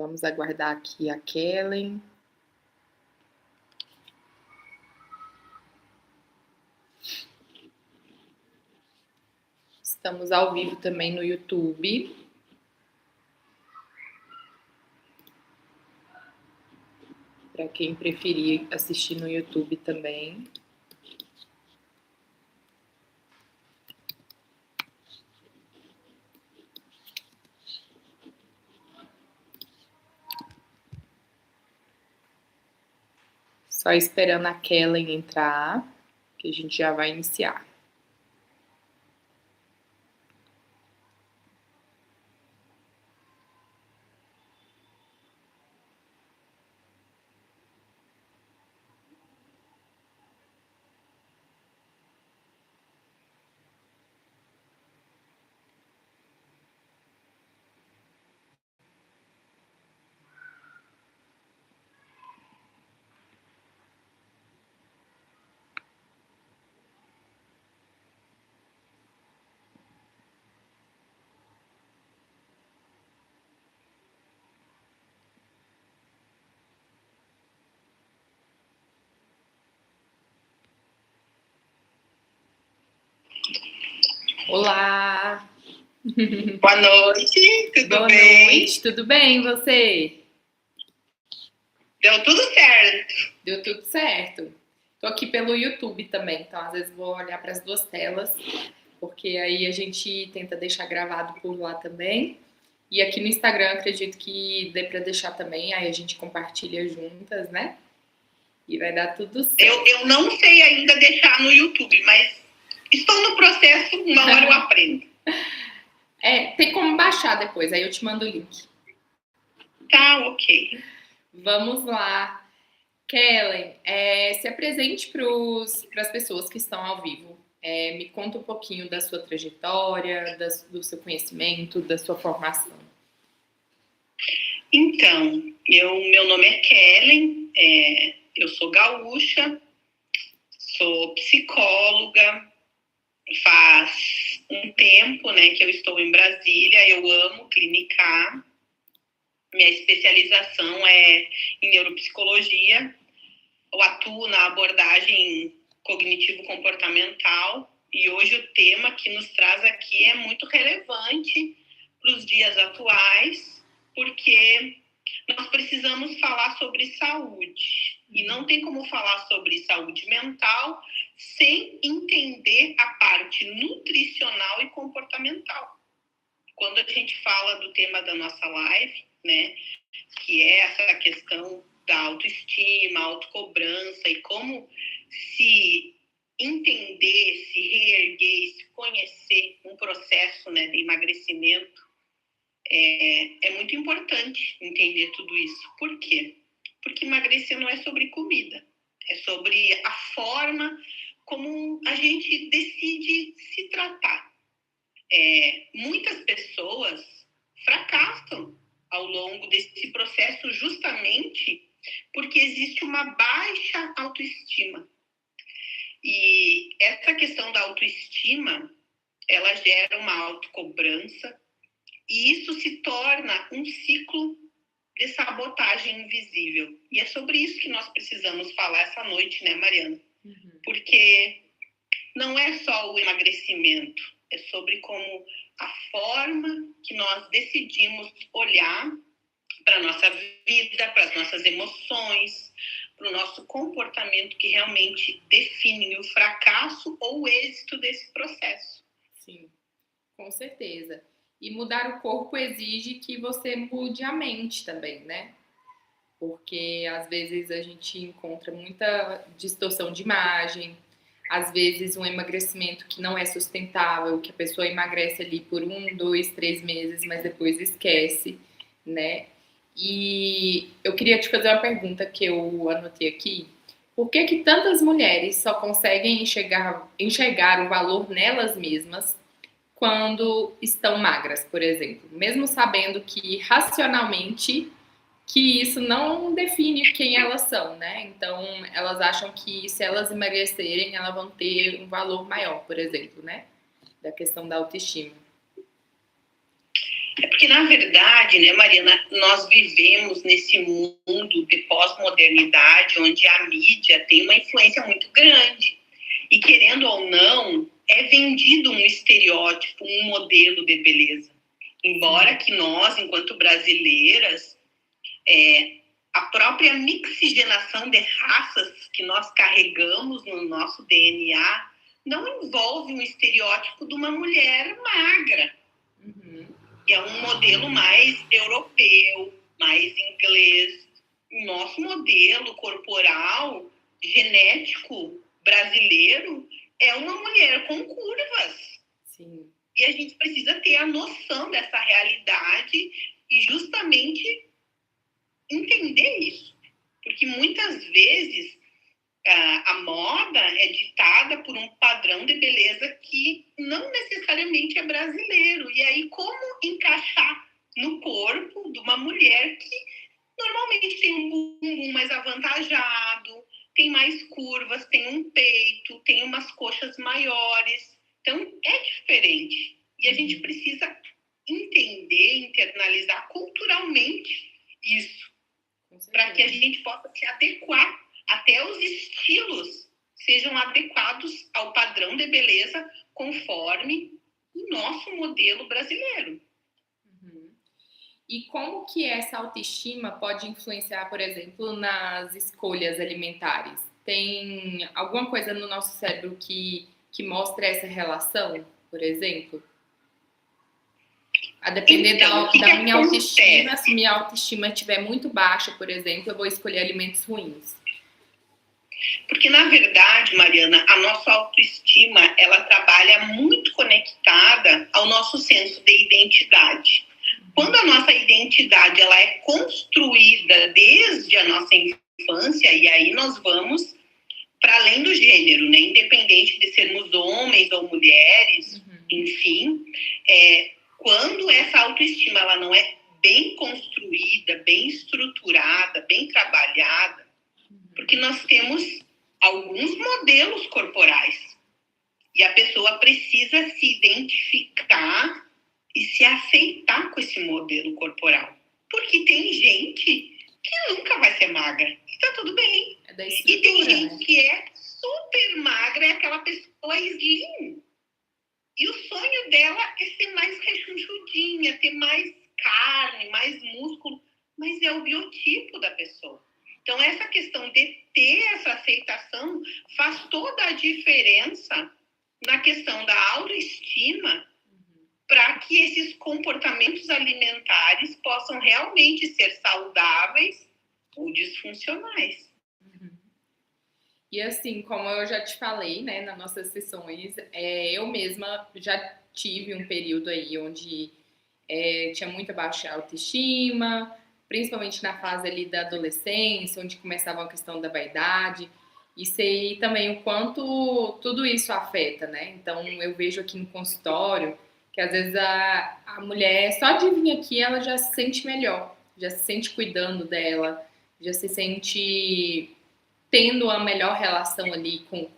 Vamos aguardar aqui a Kellen. Estamos ao vivo também no YouTube. Para quem preferir assistir no YouTube também. Só esperando a Kellen entrar, que a gente já vai iniciar. Olá! Boa noite, tudo Boa bem? Boa noite, tudo bem, e você? Deu tudo certo. Deu tudo certo. Tô aqui pelo YouTube também, então às vezes vou olhar para as duas telas, porque aí a gente tenta deixar gravado por lá também. E aqui no Instagram acredito que dê para deixar também, aí a gente compartilha juntas, né? E vai dar tudo certo. Eu não sei ainda deixar no YouTube, mas estou no processo, uma hora eu aprendo. Tem como baixar depois, aí eu te mando o link. Tá, ok. Vamos lá. Kellen, se apresente para as pessoas que estão ao vivo. Me conta um pouquinho da sua trajetória, do seu conhecimento, da sua formação. Então, meu nome é Kellen, eu sou gaúcha, sou psicóloga, faz um tempo, né, que eu estou em Brasília, eu amo clinicar, minha especialização é em neuropsicologia, eu atuo na abordagem cognitivo-comportamental e hoje o tema que nos traz aqui é muito relevante para os dias atuais, porque nós precisamos falar sobre saúde. E não tem como falar sobre saúde mental sem entender a parte nutricional e comportamental. Quando a gente fala do tema da nossa live, né, que é essa questão da autoestima, autocobrança e como se entender, se reerguer, se conhecer um processo, né, de emagrecimento, é muito importante entender tudo isso. Por quê? Porque emagrecer não é sobre comida, é sobre a forma como a gente decide se tratar. Muitas pessoas fracassam ao longo desse processo justamente porque existe uma baixa autoestima. E essa questão da autoestima, ela gera uma autocobrança e isso se torna um ciclo de sabotagem invisível. E é sobre isso que nós precisamos falar essa noite, né, Mariana? Uhum. Porque não é só o emagrecimento, é sobre como a forma que nós decidimos olhar para a nossa vida, para as nossas emoções, para o nosso comportamento que realmente define o fracasso ou o êxito desse processo. Sim, com certeza. E mudar o corpo exige que você mude a mente também, né? Porque às vezes a gente encontra muita distorção de imagem, às vezes um emagrecimento que não é sustentável, que a pessoa emagrece ali por 1, 2, 3 meses, mas depois esquece, né? E eu queria te fazer uma pergunta que eu anotei aqui. Por que que tantas mulheres só conseguem enxergar o valor nelas mesmas quando estão magras, por exemplo? Mesmo sabendo que racionalmente que isso não define quem elas são, né? Então, elas acham que se elas emagrecerem, elas vão ter um valor maior, por exemplo, né? Da questão da autoestima. É porque, na verdade, né, Mariana, nós vivemos nesse mundo de pós-modernidade, onde a mídia tem uma influência muito grande. E, querendo ou não, é vendido um estereótipo, um modelo de beleza. Embora que nós, enquanto brasileiras, a própria mixigenação de raças que nós carregamos no nosso DNA não envolve um estereótipo de uma mulher magra. Que é um modelo mais europeu, mais inglês. O nosso modelo corporal, genético brasileiro, é uma mulher com curvas. Sim. E a gente precisa ter a noção dessa realidade e justamente entender isso. Porque muitas vezes a moda é ditada por um padrão de beleza que não necessariamente é brasileiro. E aí, como encaixar no corpo de uma mulher que normalmente tem um bumbum mais avantajado, tem mais curvas, tem um peito, tem umas coxas maiores. Então, é diferente. E a gente precisa entender, internalizar culturalmente isso, para que a gente possa se adequar, até os estilos sejam adequados ao padrão de beleza conforme o nosso modelo brasileiro. E como que essa autoestima pode influenciar, por exemplo, nas escolhas alimentares? Tem alguma coisa no nosso cérebro que mostra essa relação, por exemplo? A depender Então, da minha autoestima, se minha autoestima estiver muito baixa, por exemplo, eu vou escolher alimentos ruins. Porque, na verdade, Mariana, a nossa autoestima, ela trabalha muito conectada ao nosso senso de identidade. Quando a nossa identidade ela é construída desde a nossa infância, e aí nós vamos para além do gênero, né? Independente de sermos homens ou mulheres, enfim, quando essa autoestima ela não é bem construída, bem estruturada, bem trabalhada, porque nós temos alguns modelos corporais e a pessoa precisa se identificar e se aceitar com esse modelo corporal. Porque tem gente que nunca vai ser magra e tá tudo bem. E tem gente que é super magra, é aquela pessoa slim. E o sonho dela é ser mais rechonchudinha, ter mais carne, mais músculo, mas é o biotipo da pessoa. Então, essa questão de ter essa aceitação faz toda a diferença na questão da autoestima para que esses comportamentos alimentares possam realmente ser saudáveis ou disfuncionais. E assim, como eu já te falei, né, nas nossas sessões, eu mesma já tive um período aí onde tinha muita baixa autoestima, principalmente na fase ali da adolescência, onde começava a questão da vaidade, e sei também o quanto tudo isso afeta, né? Então, eu vejo aqui no consultório que às vezes a mulher, só de vir aqui, ela já se sente melhor, já se sente cuidando dela, já se sente tendo a melhor relação ali com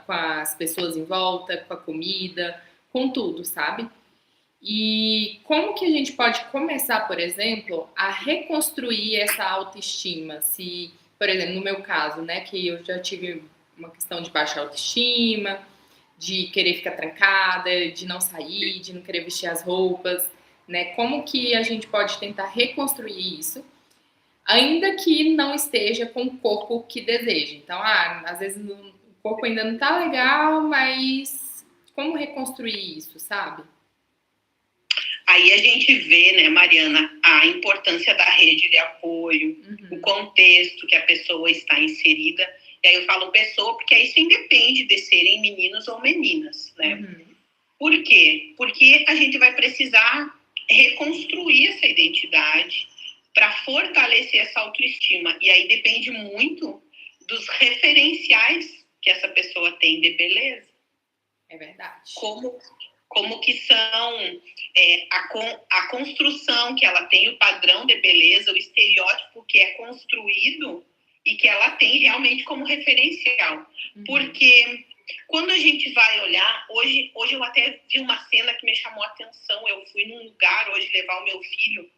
as pessoas em volta, com a comida, com tudo, sabe? E como que a gente pode começar, por exemplo, a reconstruir essa autoestima? Se, por exemplo, no meu caso, né, que eu já tive uma questão de baixa autoestima, de querer ficar trancada, de não sair, de não querer vestir as roupas, né? Como que a gente pode tentar reconstruir isso, ainda que não esteja com o corpo que deseja? Então, às vezes o corpo ainda não tá legal, mas como reconstruir isso, sabe? Aí a gente vê, né, Mariana, a importância da rede de apoio, o contexto que a pessoa está inserida. E aí eu falo pessoa porque isso independe de serem meninos ou meninas, né? Por quê? Porque a gente vai precisar reconstruir essa identidade para fortalecer essa autoestima. E aí depende muito dos referenciais que essa pessoa tem de beleza. É verdade. Como que são a construção que ela tem, o padrão de beleza, o estereótipo que é construído e que ela tem realmente como referencial. Porque Quando a gente vai olhar, hoje eu até vi uma cena que me chamou a atenção. Eu fui num lugar hoje levar o meu filho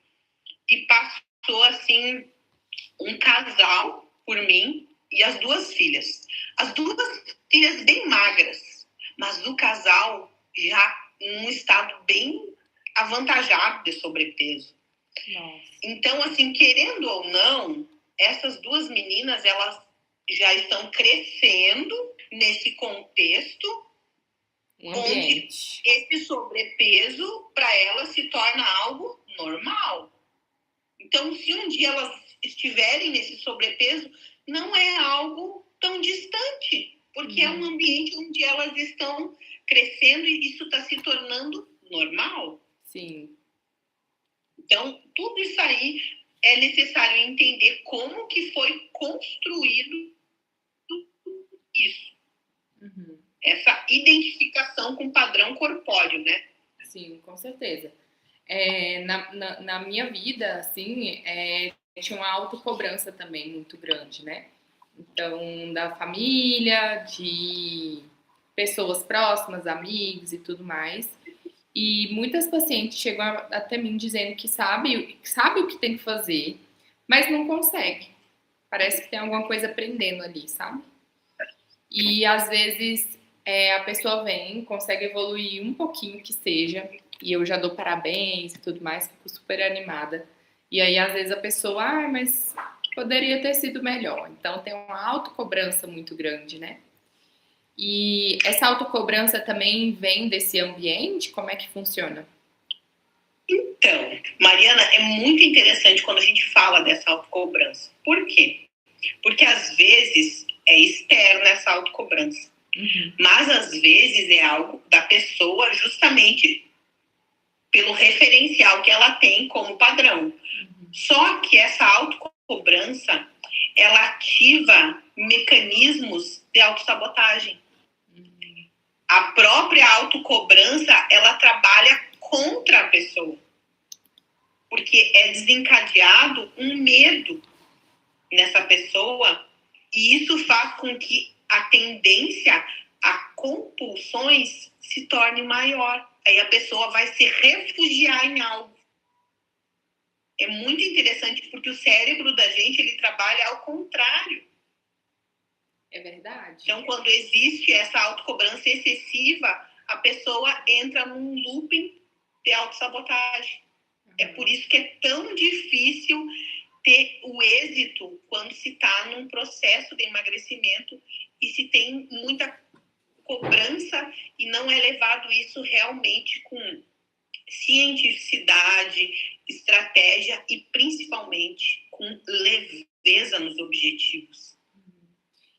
e passou assim um casal por mim e as duas filhas. As duas filhas bem magras, mas o casal já em um estado bem avantajado de sobrepeso. Nossa. Então, assim, querendo ou não, essas duas meninas, elas já estão crescendo nesse contexto onde esse sobrepeso para elas se torna algo normal. Então, se um dia elas estiverem nesse sobrepeso, não é algo tão distante, porque é um ambiente onde elas estão crescendo e isso está se tornando normal. Sim. Então, tudo isso aí é necessário entender como que foi construído isso. Essa identificação com o padrão corpóreo, né? Sim, com certeza. Na minha vida, assim, tinha uma autocobrança também muito grande, né? Então, da família, de pessoas próximas, amigos e tudo mais. E muitas pacientes chegam até mim dizendo que sabe o que tem que fazer, mas não consegue. Parece que tem alguma coisa prendendo ali, sabe? E às vezes a pessoa vem, consegue evoluir um pouquinho que seja, e eu já dou parabéns e tudo mais, fico super animada. E aí, às vezes, a pessoa, mas poderia ter sido melhor. Então, tem uma autocobrança muito grande, né? E essa autocobrança também vem desse ambiente? Como é que funciona? Então, Mariana, é muito interessante quando a gente fala dessa autocobrança. Por quê? Porque às vezes é externa essa autocobrança. Mas às vezes é algo da pessoa justamente pelo referencial que ela tem como padrão. Só que essa autocobrança, ela ativa mecanismos de autossabotagem. A própria autocobrança, ela trabalha contra a pessoa. Porque é desencadeado um medo nessa pessoa e isso faz com que a tendência a compulsões se torne maior. Aí a pessoa vai se refugiar em algo. É muito interessante porque o cérebro da gente, ele trabalha ao contrário. É verdade. Então, quando existe essa autocobrança excessiva, a pessoa entra num looping de autossabotagem. É por isso que é tão difícil ter o êxito quando se está num processo de emagrecimento e se tem muita cobrança e não é levado isso realmente com cientificidade, estratégia e principalmente com leveza nos objetivos.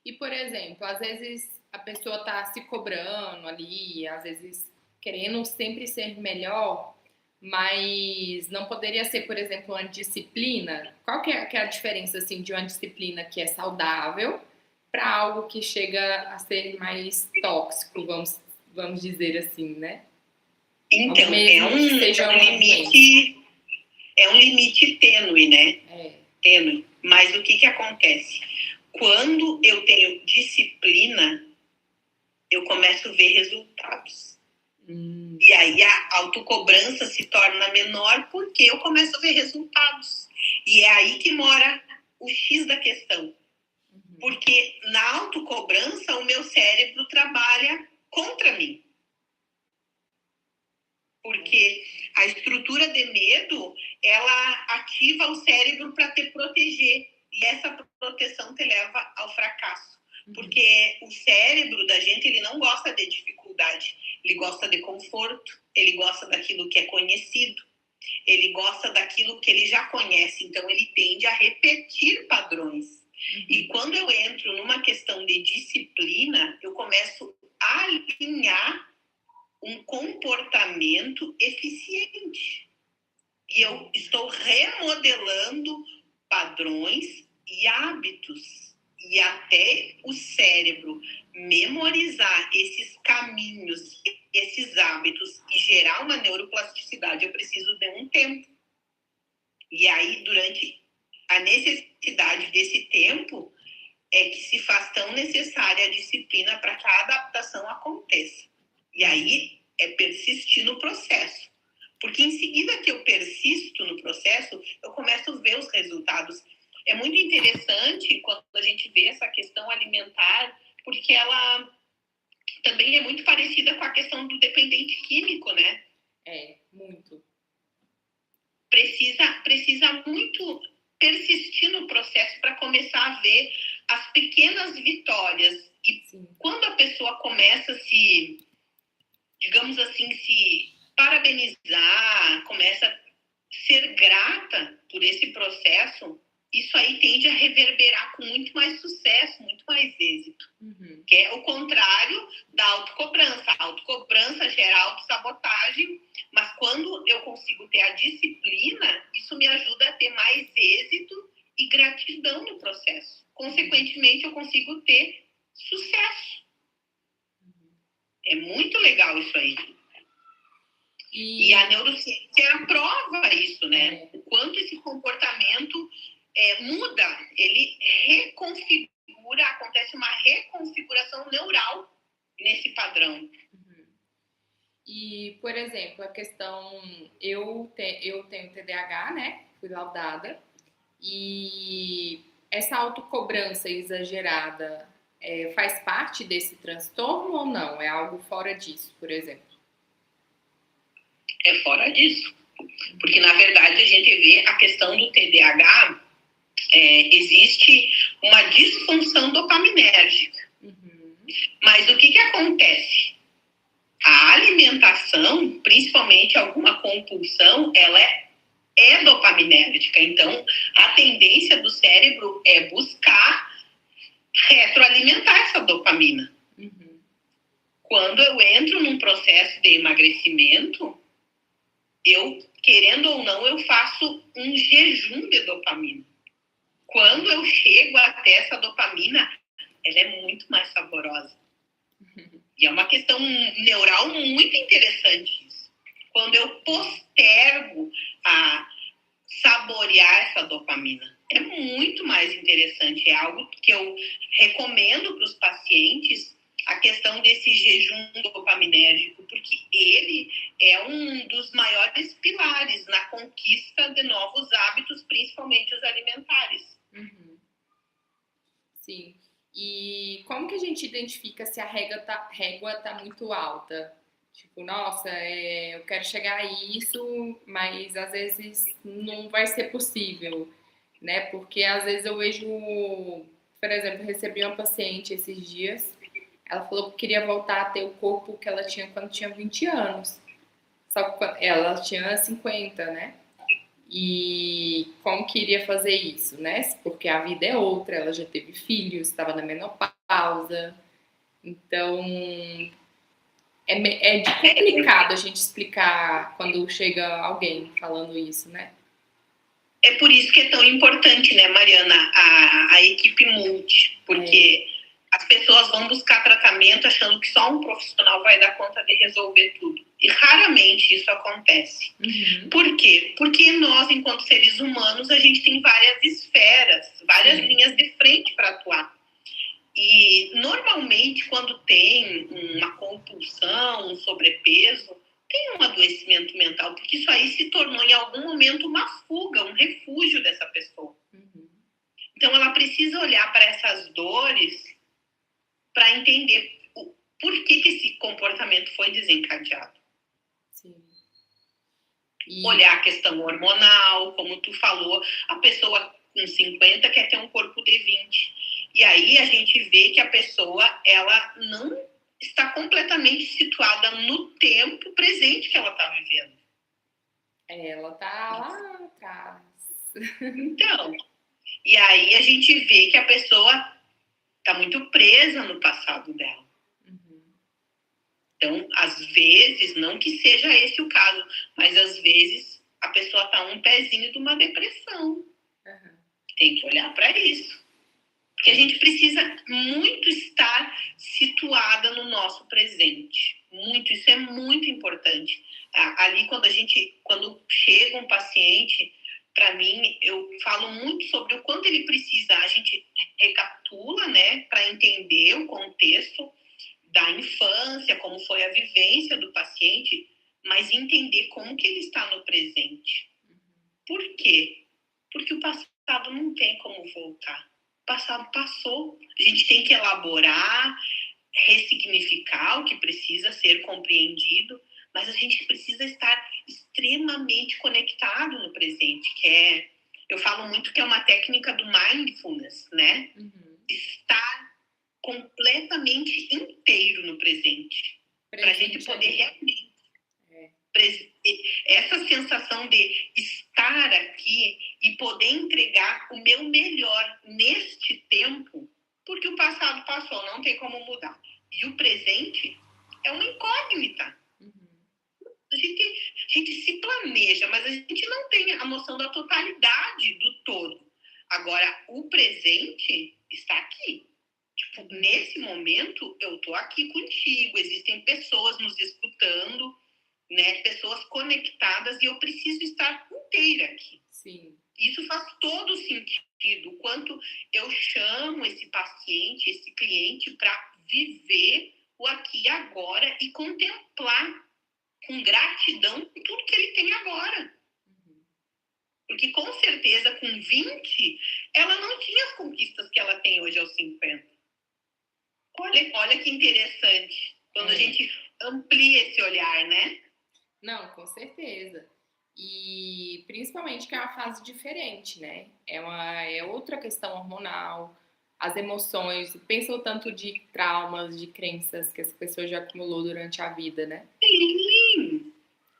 E, por exemplo, às vezes a pessoa está se cobrando ali, às vezes querendo sempre ser melhor, mas não poderia ser, por exemplo, uma disciplina? Qual que é a diferença assim, de uma disciplina que é saudável para algo que chega a ser mais tóxico, vamos dizer assim, né? Então, é um limite tênue, né? Tênue. Mas o que acontece? Quando eu tenho disciplina, eu começo a ver resultados. E aí a autocobrança se torna menor porque eu começo a ver resultados. E é aí que mora o X da questão. Porque na autocobrança, o meu cérebro trabalha contra mim. Porque a estrutura de medo, ela ativa o cérebro para te proteger. E essa proteção te leva ao fracasso. Porque o cérebro da gente, ele não gosta de dificuldade. Ele gosta de conforto, ele gosta daquilo que é conhecido, ele gosta daquilo que ele já conhece. Então, ele tende a repetir padrões. E quando eu entro numa questão de disciplina, eu começo a alinhar um comportamento eficiente. E eu estou remodelando padrões e hábitos. E até o cérebro memorizar esses caminhos, esses hábitos e gerar uma neuroplasticidade, eu preciso de um tempo. E aí, durante a necessidade desse tempo, é que se faz tão necessária a disciplina para que a adaptação aconteça. E aí é persistir no processo. Porque em seguida que eu persisto no processo, eu começo a ver os resultados. É muito interessante quando a gente vê essa questão alimentar, porque ela também é muito parecida com a questão do dependente químico, né? É, muito. Precisa muito persistir no processo para começar a ver as pequenas vitórias. E Sim. Quando a pessoa começa a se, digamos assim, se parabenizar, começa a ser grata por esse processo, isso aí tende a reverberar com muito mais sucesso, muito mais êxito. Uhum. Que é o contrário da autocobrança. A autocobrança gera autossabotagem, mas quando eu consigo ter a disciplina, isso me ajuda a ter mais êxito e gratidão no processo. Consequentemente, eu consigo ter sucesso. É muito legal isso aí. E a neurociência aprova isso, né? O quanto esse comportamento muda, ele reconfigura, acontece uma reconfiguração neural nesse padrão. Uhum. E, por exemplo, a questão, eu tenho TDAH, né? Fui laudada. E essa autocobrança exagerada faz parte desse transtorno ou não? É algo fora disso, por exemplo? É fora disso. Porque, na verdade, a gente vê a questão do TDAH, existe uma disfunção dopaminérgica. Uhum. Mas o que acontece? A alimentação, principalmente alguma compulsão, ela é dopaminérgica. Então, a tendência do cérebro é buscar retroalimentar essa dopamina. Uhum. Quando eu entro num processo de emagrecimento, eu, querendo ou não, eu faço um jejum de dopamina. Quando eu chego até essa dopamina, ela é muito mais saborosa. Uhum. E é uma questão neural muito interessante isso. Quando eu postergo a saborear essa dopamina, é muito mais interessante. É algo que eu recomendo para os pacientes, a questão desse jejum dopaminérgico, porque ele é um dos maiores pilares na conquista de novos hábitos, principalmente os alimentares. Uhum. Sim. E como que a gente identifica se a régua tá muito alta? Tipo, nossa, eu quero chegar a isso, mas às vezes não vai ser possível, né? Porque às vezes eu vejo, por exemplo, recebi uma paciente esses dias, ela falou que queria voltar a ter o corpo que ela tinha quando tinha 20 anos. Só que ela tinha 50, né? E como que iria fazer isso, né? Porque a vida é outra, ela já teve filhos, estava na menopausa. Então, é complicado a gente explicar quando chega alguém falando isso, né? É por isso que é tão importante, né, Mariana, a equipe multi, porque as pessoas vão buscar tratamento achando que só um profissional vai dar conta de resolver tudo. E raramente isso acontece. Uhum. Por quê? Porque nós, enquanto seres humanos, a gente tem várias esferas, várias linhas de frente para atuar. E, normalmente, quando tem uma compulsão, um sobrepeso, tem um adoecimento mental, porque isso aí se tornou, em algum momento, uma fuga, um refúgio dessa pessoa. Uhum. Então, ela precisa olhar para essas dores para entender por que esse comportamento foi desencadeado. Sim. Olhar a questão hormonal, como tu falou, a pessoa com 50 quer ter um corpo de 20. E aí a gente vê que a pessoa, ela não está completamente situada no tempo presente que ela está vivendo. Ela está lá atrás. Então, e aí a gente vê que a pessoa está muito presa no passado dela. Uhum. Então, às vezes, não que seja esse o caso, mas às vezes a pessoa está um pezinho de uma depressão. Uhum. Tem que olhar para isso. Porque a gente precisa muito estar situada no nosso presente. Muito, isso é muito importante. Ali, quando chega um paciente, para mim, eu falo muito sobre o quanto ele precisa, a gente recapitula, né, para entender o contexto da infância, como foi a vivência do paciente, mas entender como que ele está no presente. Por quê? Porque o passado não tem como voltar. O passado passou. A gente tem que elaborar, ressignificar o que precisa ser compreendido, mas a gente precisa estar extremamente conectado no presente, eu falo muito que é uma técnica do mindfulness, né? Estar completamente inteiro no presente. Para a gente poder realmente... Essa sensação de estar aqui e poder entregar o meu melhor neste tempo, porque o passado passou, não tem como mudar. E o presente é uma incógnita. A gente se planeja, mas a gente não tem a noção da totalidade do todo. Agora, o presente está aqui. Tipo, nesse momento, eu estou aqui contigo, existem pessoas nos escutando, né? Pessoas conectadas, e eu preciso estar inteira aqui. Sim. Isso faz todo sentido, o quanto eu chamo esse paciente, esse cliente, para viver o aqui e agora e contemplar com gratidão tudo que ele tem agora. Porque, com certeza, com 20, ela não tinha as conquistas que ela tem hoje aos 50. Olha que interessante, quando a gente amplia esse olhar, né? Não, com certeza. E principalmente que é uma fase diferente, né? É outra questão hormonal, as emoções, pensa o tanto de traumas, de crenças que essa pessoa já acumulou durante a vida, né? Sim!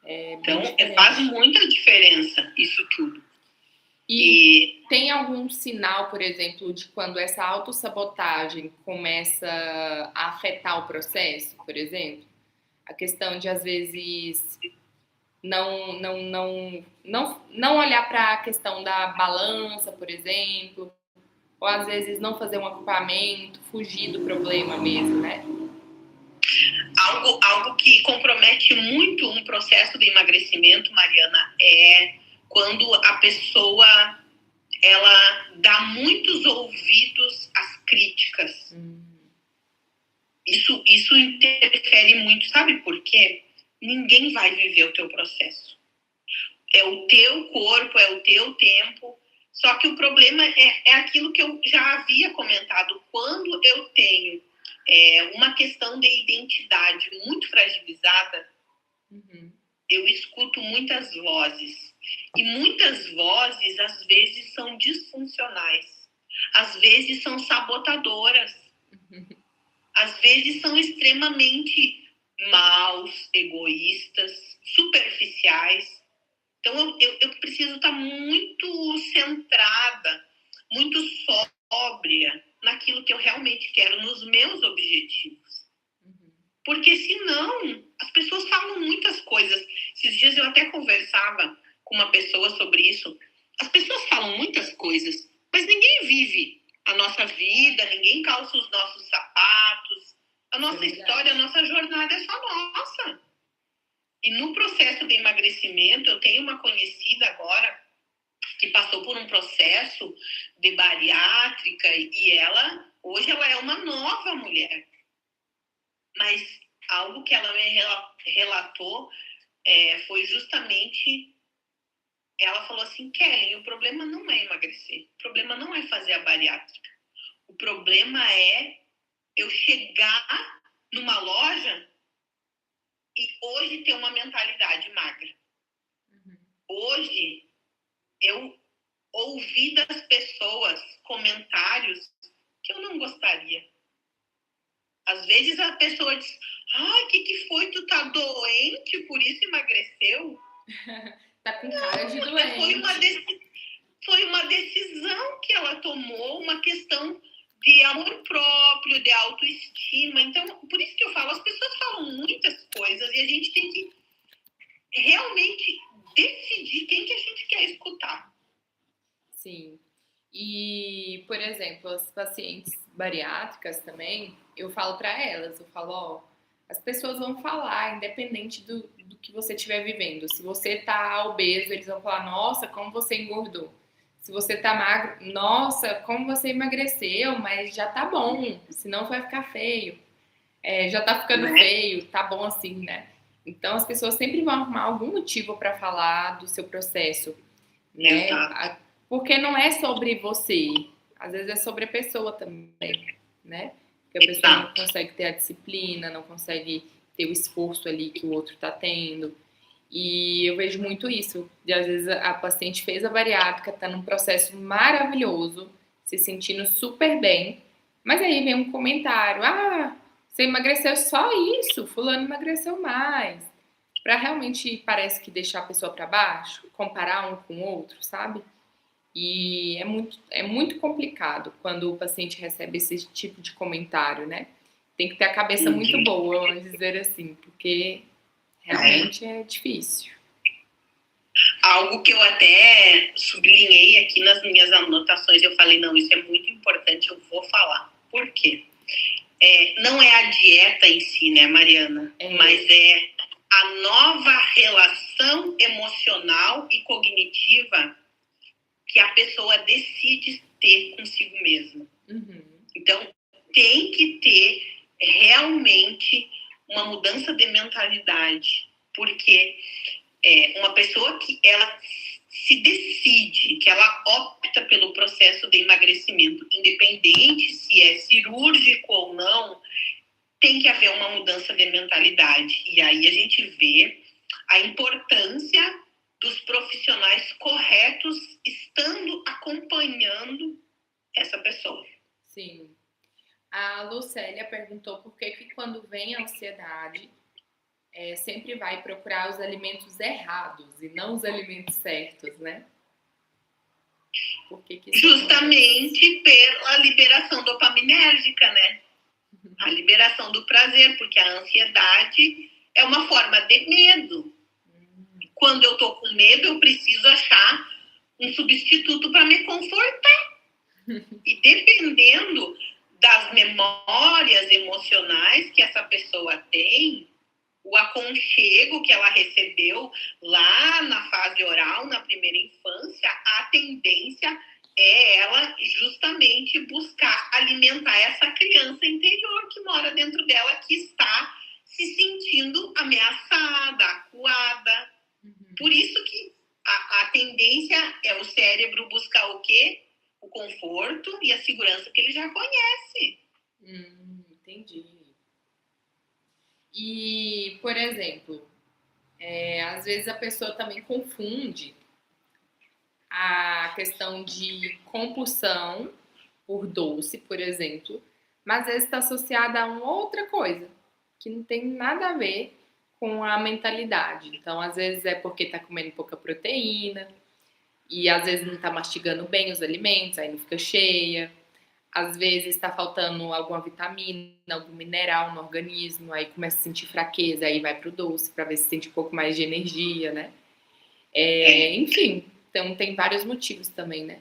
Então, faz muita diferença isso tudo. E tem algum sinal, por exemplo, de quando essa autossabotagem começa a afetar o processo, por exemplo? A questão de, às vezes, não olhar para a questão da balança, por exemplo, ou às vezes não fazer um agrupamento, fugir do problema mesmo, né? Algo que compromete muito um processo de emagrecimento, Mariana, é quando a pessoa ela dá muitos ouvidos às críticas. Isso interfere muito, sabe por quê? Ninguém vai viver o teu processo. É o teu corpo, é o teu tempo. Só que o problema é aquilo que eu já havia comentado. Quando eu tenho uma questão de identidade muito fragilizada, eu escuto muitas vozes. E muitas vozes, às vezes, são disfuncionais. Às vezes, são sabotadoras. Às vezes, são extremamente maus, egoístas, superficiais. Então, eu preciso estar muito centrada, muito sóbria naquilo que eu realmente quero, nos meus objetivos. Porque, senão, as pessoas falam muitas coisas. Esses dias eu até conversava com uma pessoa sobre isso. As pessoas falam muitas coisas, mas ninguém vive a nossa vida, ninguém calça os nossos sapatos. A nossa história, a nossa jornada é só nossa. E no processo de emagrecimento, eu tenho uma conhecida agora que passou por um processo de bariátrica e hoje ela é uma nova mulher. Mas algo que ela me relatou foi justamente, ela falou assim, Kellen, o problema não é emagrecer, o problema não é fazer a bariátrica. O problema é eu chegar numa loja e hoje ter uma mentalidade magra. Hoje, eu ouvi das pessoas comentários que eu não gostaria. Às vezes a pessoa diz, o que foi? Tu tá doente, por isso emagreceu? Tá com cara de doente. Foi uma decisão que ela tomou, uma questão de amor próprio, de autoestima. Então, por isso que eu falo, as pessoas falam muitas coisas e a gente tem que realmente decidir quem que a gente quer escutar. Sim. E, por exemplo, as pacientes bariátricas também, eu falo para elas, eu falo, as pessoas vão falar, independente do que você estiver vivendo. Se você tá obeso, eles vão falar, nossa, como você engordou. Se você tá magro, nossa, como você emagreceu, mas já tá bom, senão vai ficar feio. Já tá ficando feio, tá bom assim, né? Então as pessoas sempre vão arrumar algum motivo para falar do seu processo, né? Exato. Porque não é sobre você, às vezes é sobre a pessoa também, né? Porque a pessoa não consegue ter a disciplina, não consegue ter o esforço ali que o outro tá tendo. E eu vejo muito isso, de às vezes a paciente fez a bariátrica, tá num processo maravilhoso, se sentindo super bem, mas aí vem um comentário, ah, você emagreceu só isso, fulano emagreceu mais. Pra realmente parece que deixar a pessoa para baixo, comparar um com o outro, sabe? E é muito complicado quando o paciente recebe esse tipo de comentário, né? Tem que ter a cabeça muito boa, vamos dizer assim, porque realmente é difícil. Algo que eu até sublinhei aqui nas minhas anotações, eu falei, não, isso é muito importante, eu vou falar. Por quê? Não é a dieta em si, né, Mariana? Mas é a nova relação emocional e cognitiva que a pessoa decide ter consigo mesma. Uhum. Então, tem que ter realmente uma mudança de mentalidade, porque uma pessoa que ela se decide, que ela opta pelo processo de emagrecimento, independente se é cirúrgico ou não, tem que haver uma mudança de mentalidade. E aí a gente vê a importância dos profissionais corretos estando acompanhando essa pessoa. Sim. A Lucélia perguntou por que quando vem a ansiedade, sempre vai procurar os alimentos errados e não os alimentos certos, né? Por que isso justamente acontece? Pela liberação dopaminérgica, né? A liberação do prazer, porque a ansiedade é uma forma de medo. Quando eu tô com medo, eu preciso achar um substituto para me confortar. E dependendo das memórias emocionais que essa pessoa tem, o aconchego que ela recebeu lá na fase oral, na primeira infância, a tendência é ela justamente buscar alimentar essa criança interior que mora dentro dela, que está se sentindo ameaçada, acuada. Por isso que a tendência é o cérebro buscar o quê? O conforto e a segurança que ele já conhece. Entendi. E, por exemplo, às vezes a pessoa também confunde a questão de compulsão por doce, por exemplo, mas às vezes está associada a uma outra coisa, que não tem nada a ver com a mentalidade. Então, às vezes é porque está comendo pouca proteína, e às vezes não está mastigando bem os alimentos, aí não fica cheia. Às vezes está faltando alguma vitamina, algum mineral no organismo, aí começa a sentir fraqueza, aí vai pro doce para ver se sente um pouco mais de energia, né? Enfim, então tem vários motivos também, né?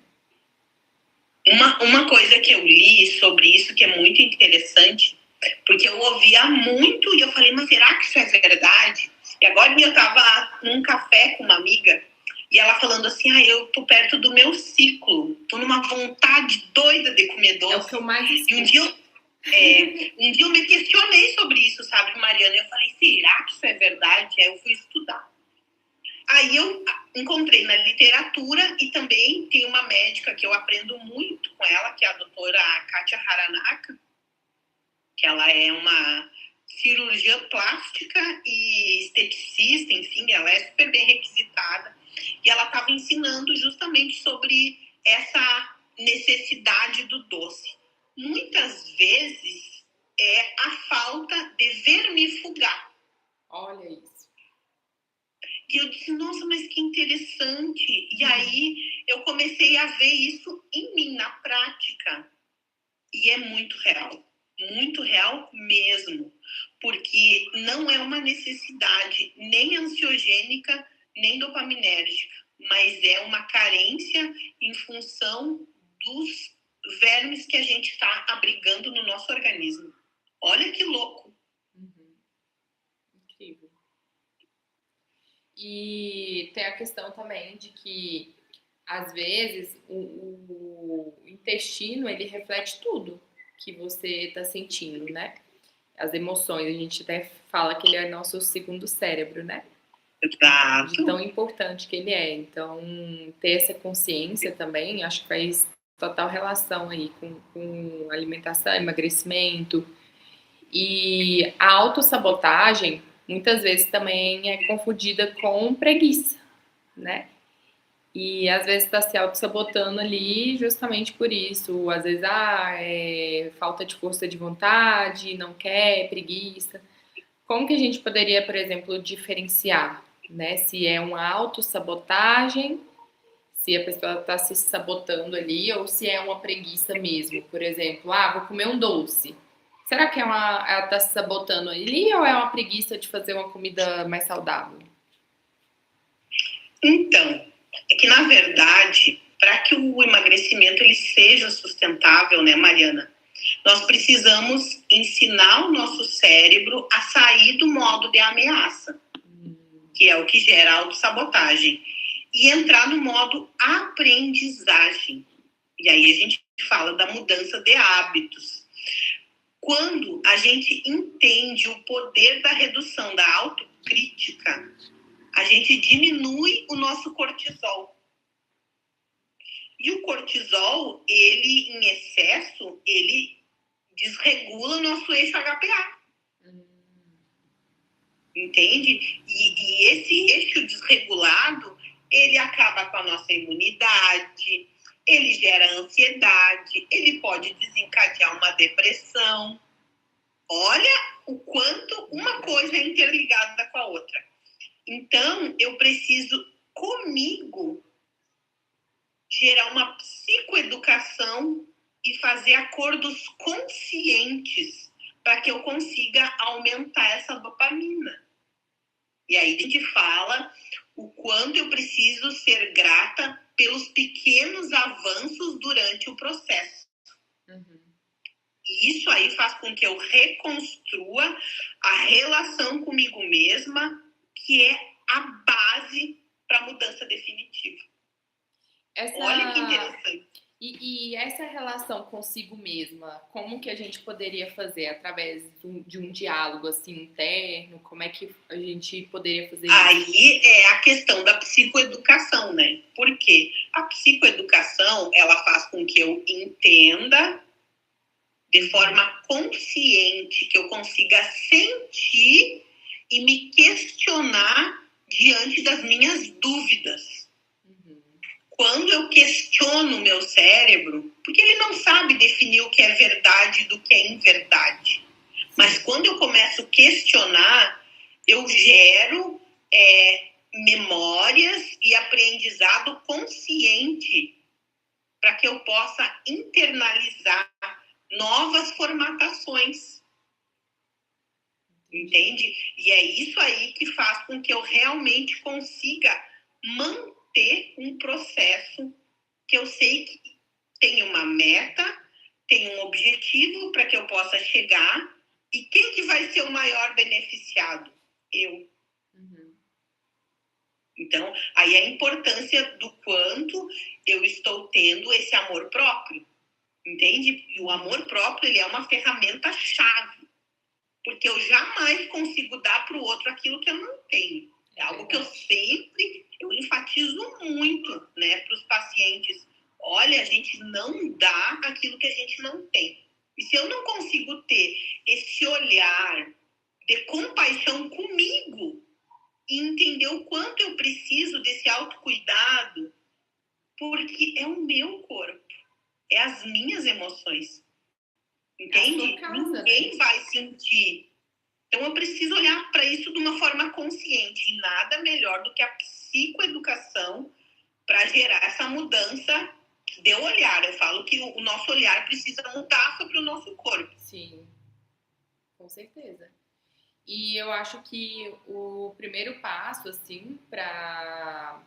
Uma coisa que eu li sobre isso que é muito interessante, porque eu ouvia muito e eu falei, mas será que isso é verdade? E agora eu estava num café com uma amiga e ela falando assim, eu tô perto do meu ciclo, tô numa vontade doida de comer doce. É o que eu mais escuto. E um dia eu me questionei sobre isso, sabe, Mariana? Eu falei, será que isso é verdade? Aí eu fui estudar. Aí eu encontrei na literatura e também tem uma médica que eu aprendo muito com ela, que é a doutora Kátia Haranaka, que ela é uma cirurgiã plástica e esteticista, enfim, ela é super bem requisitada. E ela estava ensinando justamente sobre essa necessidade do doce. Muitas vezes é a falta de vermifugar. Olha isso. E eu disse, nossa, mas que interessante. E aí eu comecei a ver isso em mim, na prática. E é muito real mesmo. Porque não é uma necessidade nem ansiogênica, nem dopaminérgica, mas é uma carência em função dos vermes que a gente está abrigando no nosso organismo. Olha que louco. E tem a questão também de que, às vezes, o intestino, ele reflete tudo que você está sentindo, né? As emoções, a gente até fala que ele é nosso segundo cérebro, né? Exato. De tão importante que ele é. Então, ter essa consciência também, acho que faz total relação aí com alimentação, emagrecimento. E a autossabotagem, muitas vezes também é confundida com preguiça, né? E às vezes está se auto-sabotando ali justamente por isso. Às vezes, é falta de força de vontade, não quer, preguiça. Como que a gente poderia, por exemplo, diferenciar, né? Se é uma autossabotagem, se a pessoa está se sabotando ali, ou se é uma preguiça mesmo. Por exemplo, vou comer um doce. Será que ela está se sabotando ali ou é uma preguiça de fazer uma comida mais saudável? Então, é que na verdade, para que o emagrecimento ele seja sustentável, né, Mariana? Nós precisamos ensinar o nosso cérebro a sair do modo de ameaça, que é o que gera autossabotagem, e entrar no modo aprendizagem. E aí a gente fala da mudança de hábitos. Quando a gente entende o poder da redução da autocrítica, a gente diminui o nosso cortisol. E o cortisol, ele em excesso, ele desregula o nosso eixo HPA. Entende? E esse eixo desregulado, ele acaba com a nossa imunidade, ele gera ansiedade, ele pode desencadear uma depressão. Olha o quanto uma coisa é interligada com a outra. Então, eu preciso, comigo, gerar uma psicoeducação e fazer acordos conscientes para que eu consiga aumentar essa dopamina. E aí a gente fala o quanto eu preciso ser grata pelos pequenos avanços durante o processo. E isso aí faz com que eu reconstrua a relação comigo mesma, que é a base para a mudança definitiva. Olha que interessante. E essa relação consigo mesma, como que a gente poderia fazer? Através de um diálogo assim interno? Como é que a gente poderia fazer isso? Aí é a questão da psicoeducação, né? Porque a psicoeducação, ela faz com que eu entenda de forma consciente, que eu consiga sentir e me questionar diante das minhas dúvidas. Quando eu questiono o meu cérebro, porque ele não sabe definir o que é verdade do que é inverdade. Mas quando eu começo a questionar, eu gero memórias e aprendizado consciente para que eu possa internalizar novas formatações. Entende? E é isso aí que faz com que eu realmente consiga manter um processo que eu sei que tem uma meta, tem um objetivo para que eu possa chegar. E quem que vai ser o maior beneficiado? Eu. Então, aí a importância do quanto eu estou tendo esse amor próprio. Entende? E o amor próprio, ele é uma ferramenta-chave. Porque eu jamais consigo dar para o outro aquilo que eu não tenho. É algo que eu enfatizo muito, né, para os pacientes. Olha, a gente não dá aquilo que a gente não tem. E se eu não consigo ter esse olhar de compaixão comigo e entender o quanto eu preciso desse autocuidado, porque é o meu corpo, é as minhas emoções. Entende? Ninguém vai sentir. Então, eu preciso olhar para isso de uma forma consciente. E nada melhor do que a psicoeducação para gerar essa mudança de olhar. Eu falo que o nosso olhar precisa mudar sobre o nosso corpo. Sim, com certeza. E eu acho que o primeiro passo, assim, para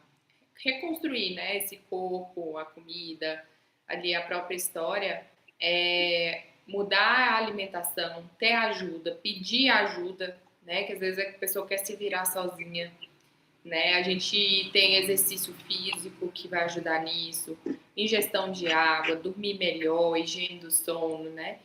reconstruir, né, esse corpo, a comida, ali a própria história, é mudar a alimentação, ter ajuda, pedir ajuda, né, que às vezes a pessoa quer se virar sozinha, né? A gente tem exercício físico que vai ajudar nisso, ingestão de água, dormir melhor, higiene do sono, né?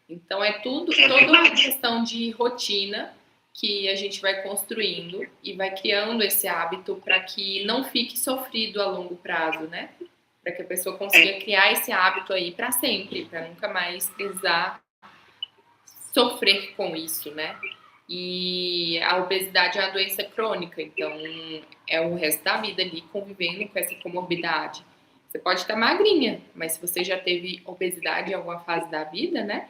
Então é toda uma questão de rotina que a gente vai construindo e vai criando esse hábito para que não fique sofrido a longo prazo, né? Para que a pessoa consiga criar esse hábito aí para sempre, para nunca mais precisar sofrer com isso, né? E a obesidade é uma doença crônica, então é o resto da vida ali convivendo com essa comorbidade. Você pode estar magrinha, mas se você já teve obesidade em alguma fase da vida, né?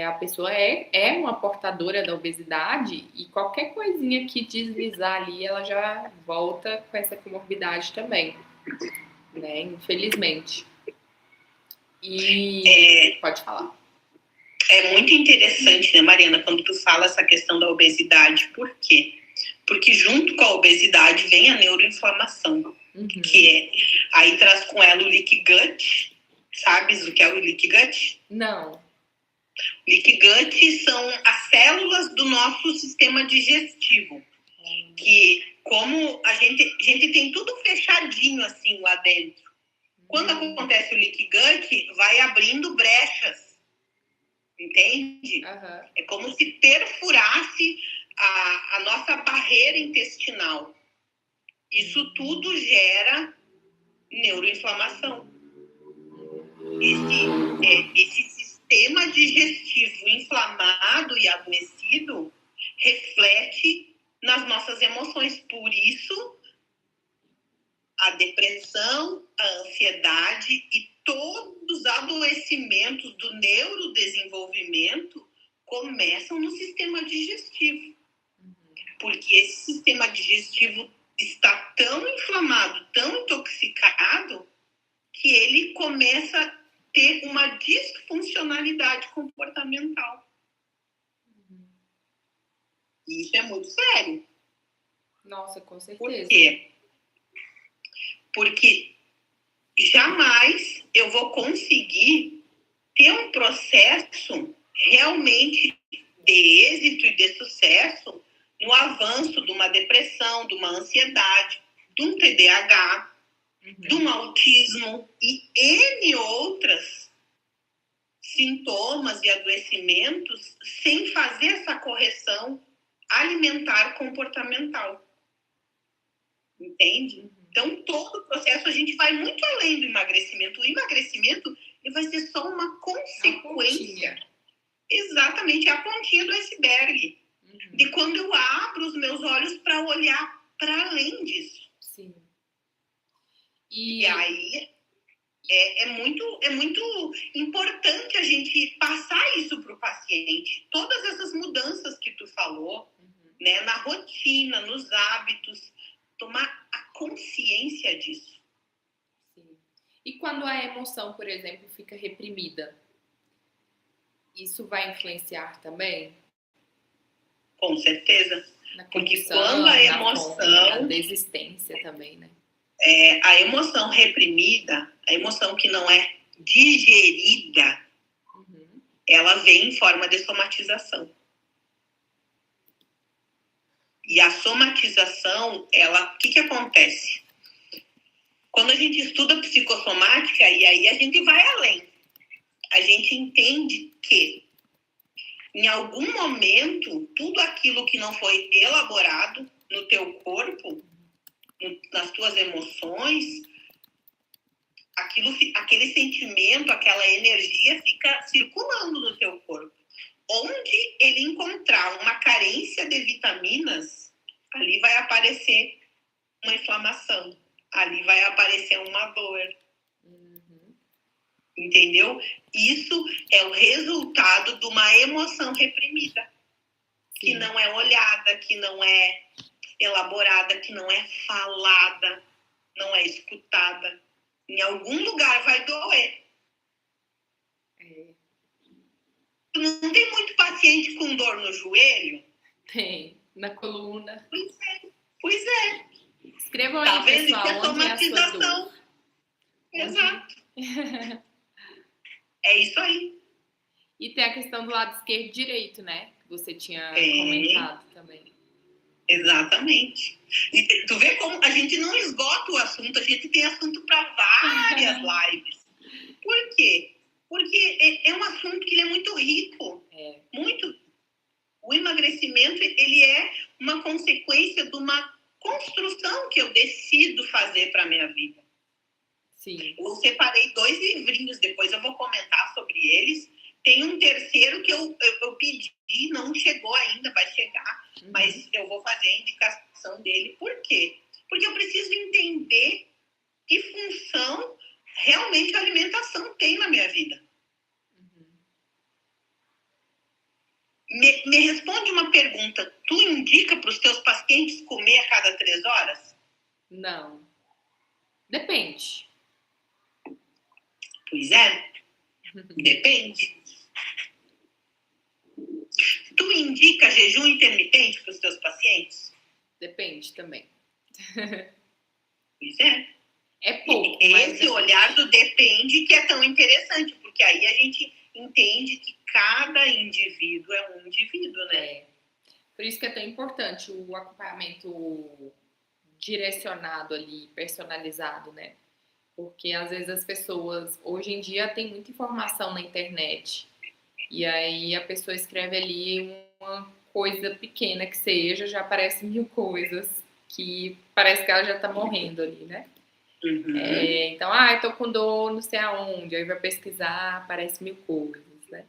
A pessoa é uma portadora da obesidade e qualquer coisinha que deslizar ali, ela já volta com essa comorbidade também, né? Infelizmente. E pode falar. É muito interessante, né, Mariana, quando tu fala essa questão da obesidade. Por quê? Porque junto com a obesidade vem a neuroinflamação, que aí traz com ela o leaky gut. Sabes o que é o leaky gut? Não. Leaky gut são as células do nosso sistema digestivo, que como a gente tem tudo fechadinho assim lá dentro. Quando acontece o leaky gut, vai abrindo brechas. Entende? É como se perfurasse a nossa barreira intestinal. Isso tudo gera neuroinflamação. Esse sistema digestivo inflamado e adoecido reflete nas nossas emoções. Por isso, a depressão, a ansiedade e todos os adoecimentos do neurodesenvolvimento começam no sistema digestivo. Porque esse sistema digestivo está tão inflamado, tão intoxicado, que ele começa a ter uma disfuncionalidade comportamental. E isso é muito sério. Nossa, com certeza. Por quê? Porque jamais eu vou conseguir ter um processo realmente de êxito e de sucesso no avanço de uma depressão, de uma ansiedade, de um TDAH, de um autismo e N outras sintomas e adoecimentos sem fazer essa correção alimentar comportamental. Entende? Então, todo o processo, a gente vai muito além do emagrecimento. O emagrecimento ele vai ser só uma consequência. Exatamente, a pontinha do iceberg. De quando eu abro os meus olhos para olhar para além disso. Sim. E aí, é muito importante a gente passar isso para o paciente. Todas essas mudanças que tu falou, né, na rotina, nos hábitos, tomar a consciência disso. Sim. E quando a emoção, por exemplo, fica reprimida, isso vai influenciar também? Com certeza. Na porque quando a emoção... A desistência também, né? A emoção reprimida, a emoção que não é digerida, ela vem em forma de somatização. E a somatização, o que acontece? Quando a gente estuda psicossomática, e aí a gente vai além. A gente entende que, em algum momento, tudo aquilo que não foi elaborado no teu corpo, nas tuas emoções, aquele sentimento, aquela energia fica circulando no teu corpo. Onde ele encontrar uma carência de vitaminas, ali vai aparecer uma inflamação, ali vai aparecer uma dor. Entendeu? Isso é o resultado de uma emoção reprimida, que não é olhada, que não é elaborada, que não é falada, não é escutada. Em algum lugar vai doer. Não tem muito paciente com dor no joelho? Tem, na coluna. Pois é. Escrevam aí, pessoal, onde é a somatização. Exato. É isso aí. E tem a questão do lado esquerdo e direito, né? Que você tinha comentado também. Exatamente. E tu vê como a gente não esgota o assunto, a gente tem assunto para várias lives. Por quê? Porque é um assunto que ele é muito rico. Muito. O emagrecimento, ele é uma consequência de uma construção que eu decido fazer para a minha vida. Sim. Eu separei 2 livrinhos, depois eu vou comentar sobre eles. Tem um terceiro que eu pedi, não chegou ainda, vai chegar, mas eu vou fazer a indicação dele. Por quê? Porque eu preciso entender que função realmente a alimentação tem na minha vida. Me responde uma pergunta. Tu indica para os teus pacientes comer a cada 3 horas? Não. Depende. Pois é. Depende. Tu indica jejum intermitente para os teus pacientes? Depende também. Pois é. É pouco. Esse olhar do depende que é tão interessante, porque aí a gente entende que cada indivíduo é um indivíduo, né? Por isso que é tão importante o acompanhamento direcionado ali, personalizado, né? Porque às vezes as pessoas, hoje em dia, tem muita informação na internet. E aí a pessoa escreve ali uma coisa pequena que seja, já aparece 1000 coisas que parece que ela já tá morrendo ali, né? Então, eu tô com dor não sei aonde, aí vai pesquisar, aparece 1000 coisas, né?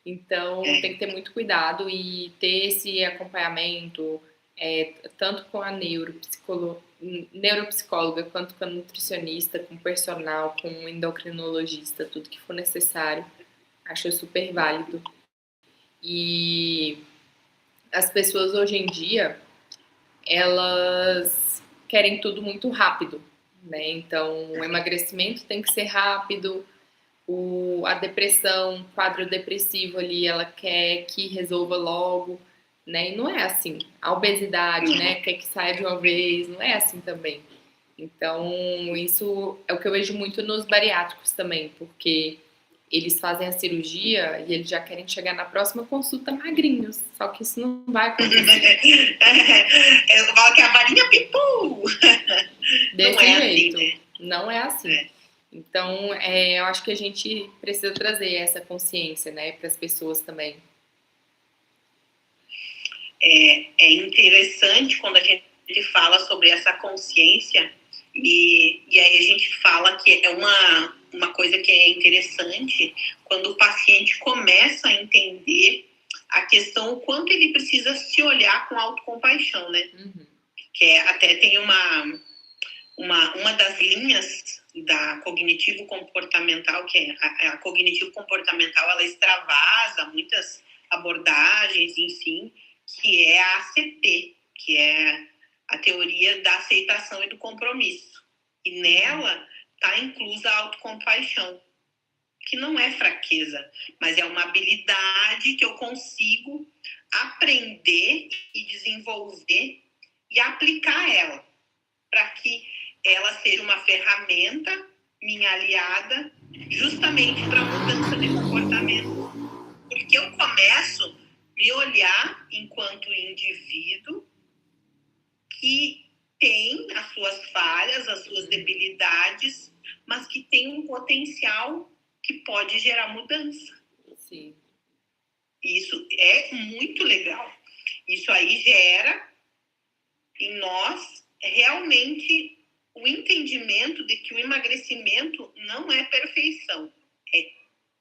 Então, tem que ter muito cuidado e ter esse acompanhamento, tanto com a neuropsicóloga, quanto com a nutricionista, com o personal, com o endocrinologista, tudo que for necessário. Acho super válido. E as pessoas hoje em dia, elas querem tudo muito rápido, né? Então, o emagrecimento tem que ser rápido, a depressão, o quadro depressivo ali, ela quer que resolva logo, né? E não é assim. A obesidade, né? Quer que saia de uma vez, não é assim também. Então, isso é o que eu vejo muito nos bariátricos também, porque eles fazem a cirurgia e eles já querem chegar na próxima consulta magrinhos. Só que isso não vai acontecer. Eu falo que a varinha pipu! Desse jeito. Assim, né? Não é assim. Então, eu acho que a gente precisa trazer essa consciência, né, para as pessoas também. É interessante quando a gente fala sobre essa consciência e aí a gente fala que é uma coisa que é interessante quando o paciente começa a entender a questão, o quanto ele precisa se olhar com autocompaixão, né? Que até tem uma das linhas da cognitivo-comportamental, que é a cognitivo-comportamental, ela extravasa muitas abordagens, enfim, que é a ACT, que é a teoria da aceitação e do compromisso. E nela está inclusa a autocompaixão, que não é fraqueza, mas é uma habilidade que eu consigo aprender e desenvolver e aplicar ela, para que ela seja uma ferramenta, minha aliada, justamente para mudança de comportamento. Porque eu começo a me olhar enquanto indivíduo que tem as suas falhas, as suas debilidades, mas que tem um potencial que pode gerar mudança. Sim. Isso é muito legal. Isso aí gera em nós realmente o entendimento de que o emagrecimento não é perfeição, é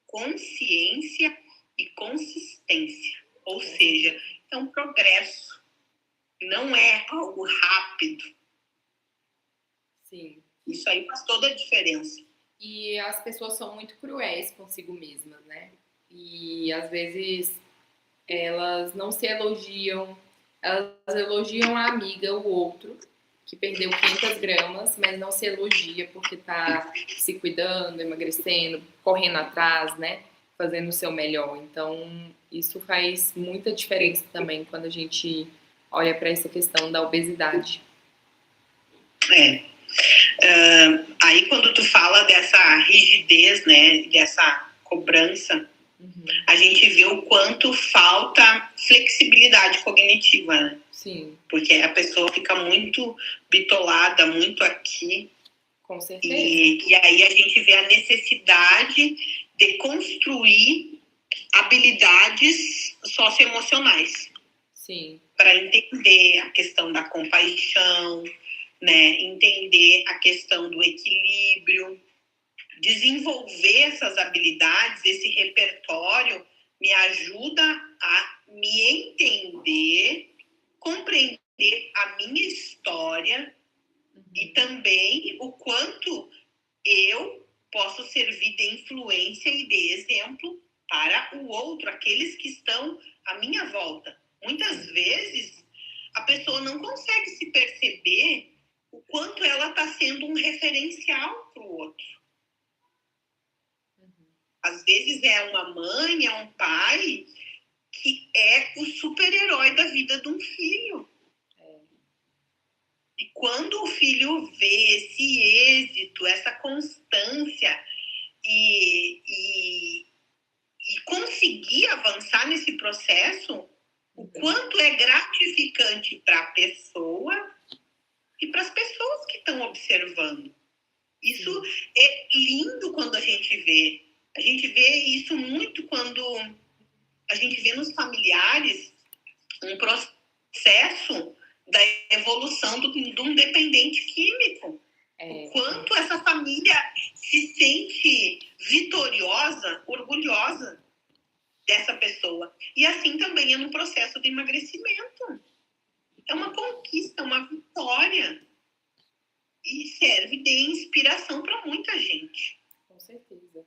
consciência e consistência. Ou seja, é um progresso. Não é algo rápido. Sim. Isso aí faz toda a diferença. E as pessoas são muito cruéis consigo mesmas, né? E às vezes elas não se elogiam, elas elogiam a amiga, o outro, que perdeu 500 gramas, mas não se elogia porque tá se cuidando, emagrecendo, correndo atrás, né? Fazendo o seu melhor. Então, isso faz muita diferença também quando a gente olha para essa questão da obesidade. Aí quando tu fala dessa rigidez, né, dessa cobrança a gente vê o quanto falta flexibilidade cognitiva, né? Sim. Porque a pessoa fica muito bitolada, muito aqui. Com certeza. E aí a gente vê a necessidade de construir habilidades socioemocionais. Sim. Para entender a questão da compaixão, né? Entender a questão do equilíbrio, desenvolver essas habilidades, esse repertório me ajuda a me entender, compreender a minha história e também o quanto eu posso servir de influência e de exemplo para o outro, aqueles que estão à minha volta. Muitas vezes a pessoa não consegue se perceber o quanto ela está sendo um referencial para o outro. Às vezes é uma mãe, é um pai que é o super-herói da vida de um filho. E quando o filho vê esse êxito, essa constância e conseguir avançar nesse processo, o quanto é gratificante para a pessoa e para as pessoas que estão observando. Isso é lindo quando a gente vê. A gente vê isso muito quando a gente vê nos familiares um processo da evolução de um dependente químico. O quanto essa família se sente vitoriosa, orgulhosa dessa pessoa. E assim também é no processo de emagrecimento. É uma conquista, uma vitória. E serve de inspiração para muita gente. Com certeza.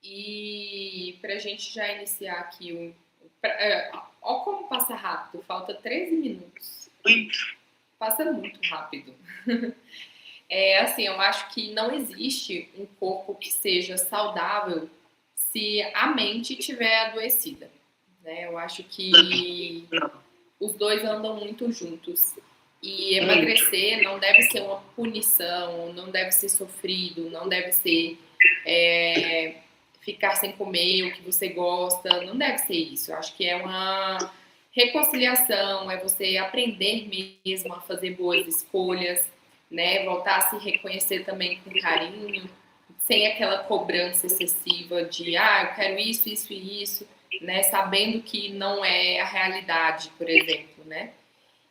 E para a gente já iniciar aqui, olha como passa rápido, falta 13 minutos. Muito. Passa muito rápido. Assim, eu acho que não existe um corpo que seja saudável se a mente estiver adoecida, né? Eu acho que os dois andam muito juntos. E emagrecer não deve ser uma punição, não deve ser sofrido, não deve ser ficar sem comer o que você gosta, não deve ser isso. Eu acho que é uma reconciliação, é você aprender mesmo a fazer boas escolhas, né? Voltar a se reconhecer também com carinho, sem aquela cobrança excessiva de eu quero isso, isso e isso, né? Sabendo que não é a realidade, por exemplo, né?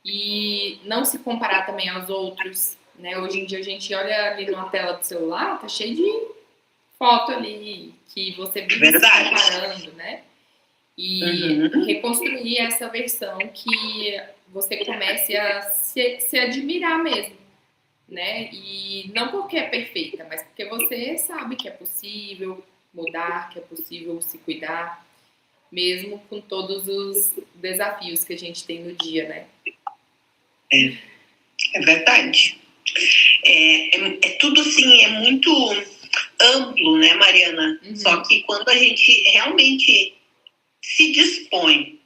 E não se comparar também aos outros, né? Hoje em dia a gente olha ali numa tela do celular, tá cheio de foto ali que você vive se comparando, né? E reconstruir essa versão que você comece a se admirar mesmo, né? E não porque é perfeita, mas porque você sabe que é possível mudar, que é possível se cuidar, mesmo com todos os desafios que a gente tem no dia, né? É verdade. É tudo assim, é muito amplo, né, Mariana? Só que quando a gente realmente se dispõe,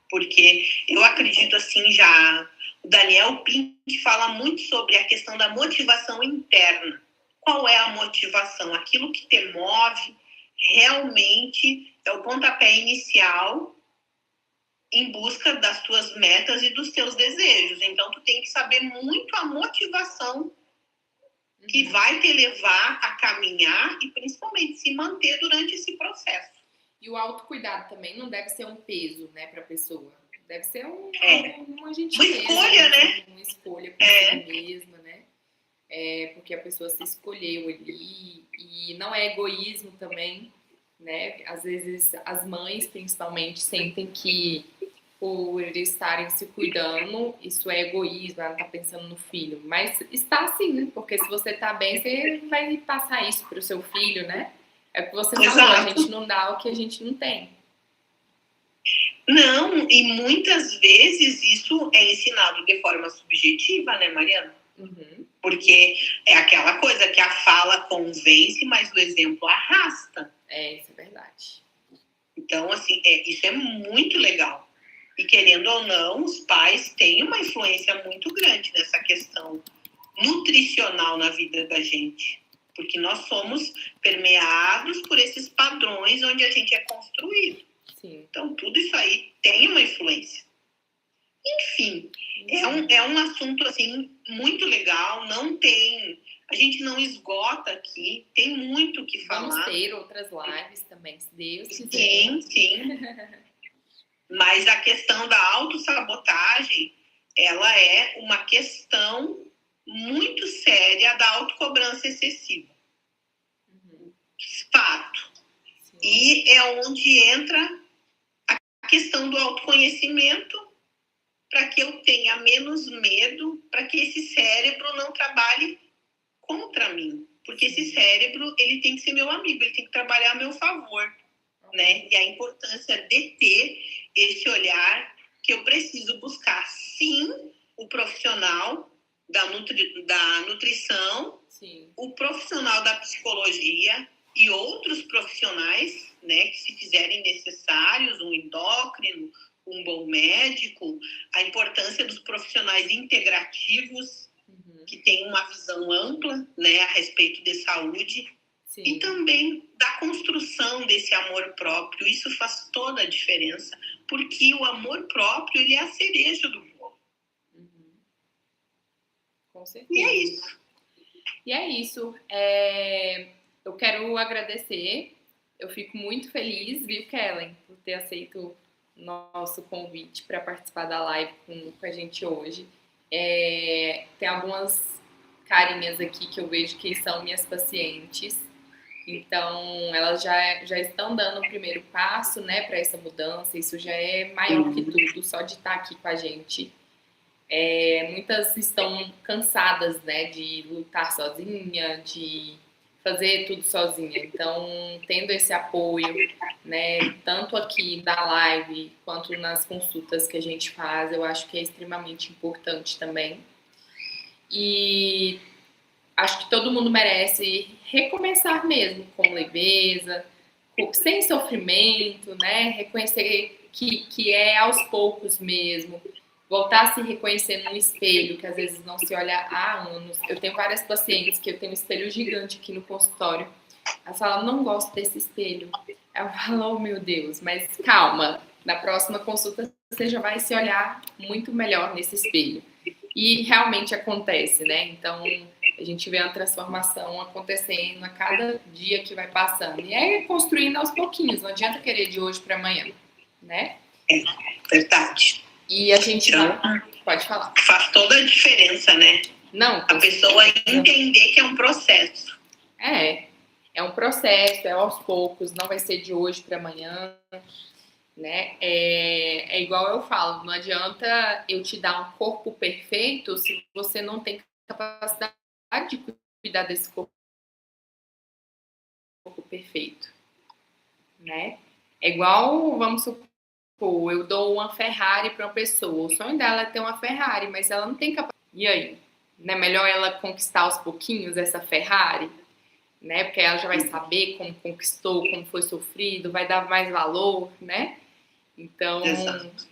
porque eu acredito assim já, o Daniel Pink fala muito sobre a questão da motivação interna. Qual é a motivação? Aquilo que te move realmente é o pontapé inicial em busca das tuas metas e dos teus desejos. Então, tu tem que saber muito a motivação que vai te levar a caminhar e, principalmente, se manter durante esse processo. E o autocuidado também não deve ser um peso, né, para a pessoa. Deve ser uma escolha, né? Uma escolha consigo mesma, né? Porque a pessoa se escolheu ali. E não é egoísmo também, né? Às vezes as mães, principalmente, sentem que por estarem se cuidando, isso é egoísmo, ela tá pensando no filho. Mas está sim, né? Porque se você tá bem, você vai passar isso pro seu filho, né? É o que você falou, a gente não dá o que a gente não tem. Não, e muitas vezes isso é ensinado de forma subjetiva, né, Mariana? Porque é aquela coisa que a fala convence, mas o exemplo arrasta. Isso é verdade. Então, assim, isso é muito legal. E querendo ou não, os pais têm uma influência muito grande nessa questão nutricional na vida da gente. porque nós somos permeados por esses padrões onde a gente é construído. Sim. Então, tudo isso aí tem uma influência. Enfim, é um assunto, assim, muito legal, não tem... A gente não esgota aqui, tem muito o que falar. Vamos ter outras lives também, se Deus quiser. Sim. Mas a questão da autossabotagem, ela é uma questão muito séria da autocobrança excessiva. Fato. Sim. E é onde entra a questão do autoconhecimento, para que eu tenha menos medo, para que esse cérebro não trabalhe contra mim. Porque esse cérebro, ele tem que ser meu amigo, ele tem que trabalhar a meu favor, né? E a importância de ter esse olhar que eu preciso buscar, sim, o profissional da nutrição, Sim. o profissional da psicologia e outros profissionais, né, que se fizerem necessários, um endócrino, um bom médico, a importância dos profissionais integrativos, que têm uma visão ampla, né, a respeito de saúde. Sim. E também da construção desse amor próprio. Isso faz toda a diferença, porque o amor próprio, ele é a cereja do bolo. Com certeza. E é isso. E é isso. Eu quero agradecer. Eu fico muito feliz, viu, Kellen, por ter aceito o nosso convite para participar da live com a gente hoje. Tem algumas carinhas aqui que eu vejo que são minhas pacientes. Então, elas já estão dando o primeiro passo, né, para essa mudança. Isso já é maior que tudo, só de estar aqui com a gente. Muitas estão cansadas, né, de lutar sozinha, de fazer tudo sozinha. Então, tendo esse apoio, né, tanto aqui da live quanto nas consultas que a gente faz, eu acho que é extremamente importante também. E acho que todo mundo merece recomeçar mesmo, com leveza, sem sofrimento, né, reconhecer que é aos poucos mesmo. Voltar a se reconhecer num espelho, que às vezes não se olha há anos. Eu tenho várias pacientes que eu tenho um espelho gigante aqui no consultório. Elas falam, não gosto desse espelho. Eu falo, oh meu Deus, mas calma. Na próxima consulta você já vai se olhar muito melhor nesse espelho. E realmente acontece, né? Então, a gente vê a transformação acontecendo a cada dia que vai passando. E é construindo aos pouquinhos. Não adianta querer de hoje para amanhã, né? É verdade. E a gente pode falar. Faz toda a diferença, né? Não. A pessoa entender que é um processo. É um processo, é aos poucos, não vai ser de hoje para amanhã, né? É igual eu falo, não adianta eu te dar um corpo perfeito se você não tem capacidade de cuidar desse corpo perfeito, né? É igual, vamos supor, eu dou uma Ferrari para uma pessoa. O sonho dela é ter uma Ferrari, mas ela não tem capacidade. E aí? Não é melhor ela conquistar aos pouquinhos essa Ferrari? Né? Porque ela já vai saber como conquistou, como foi sofrido, vai dar mais valor, né? Então,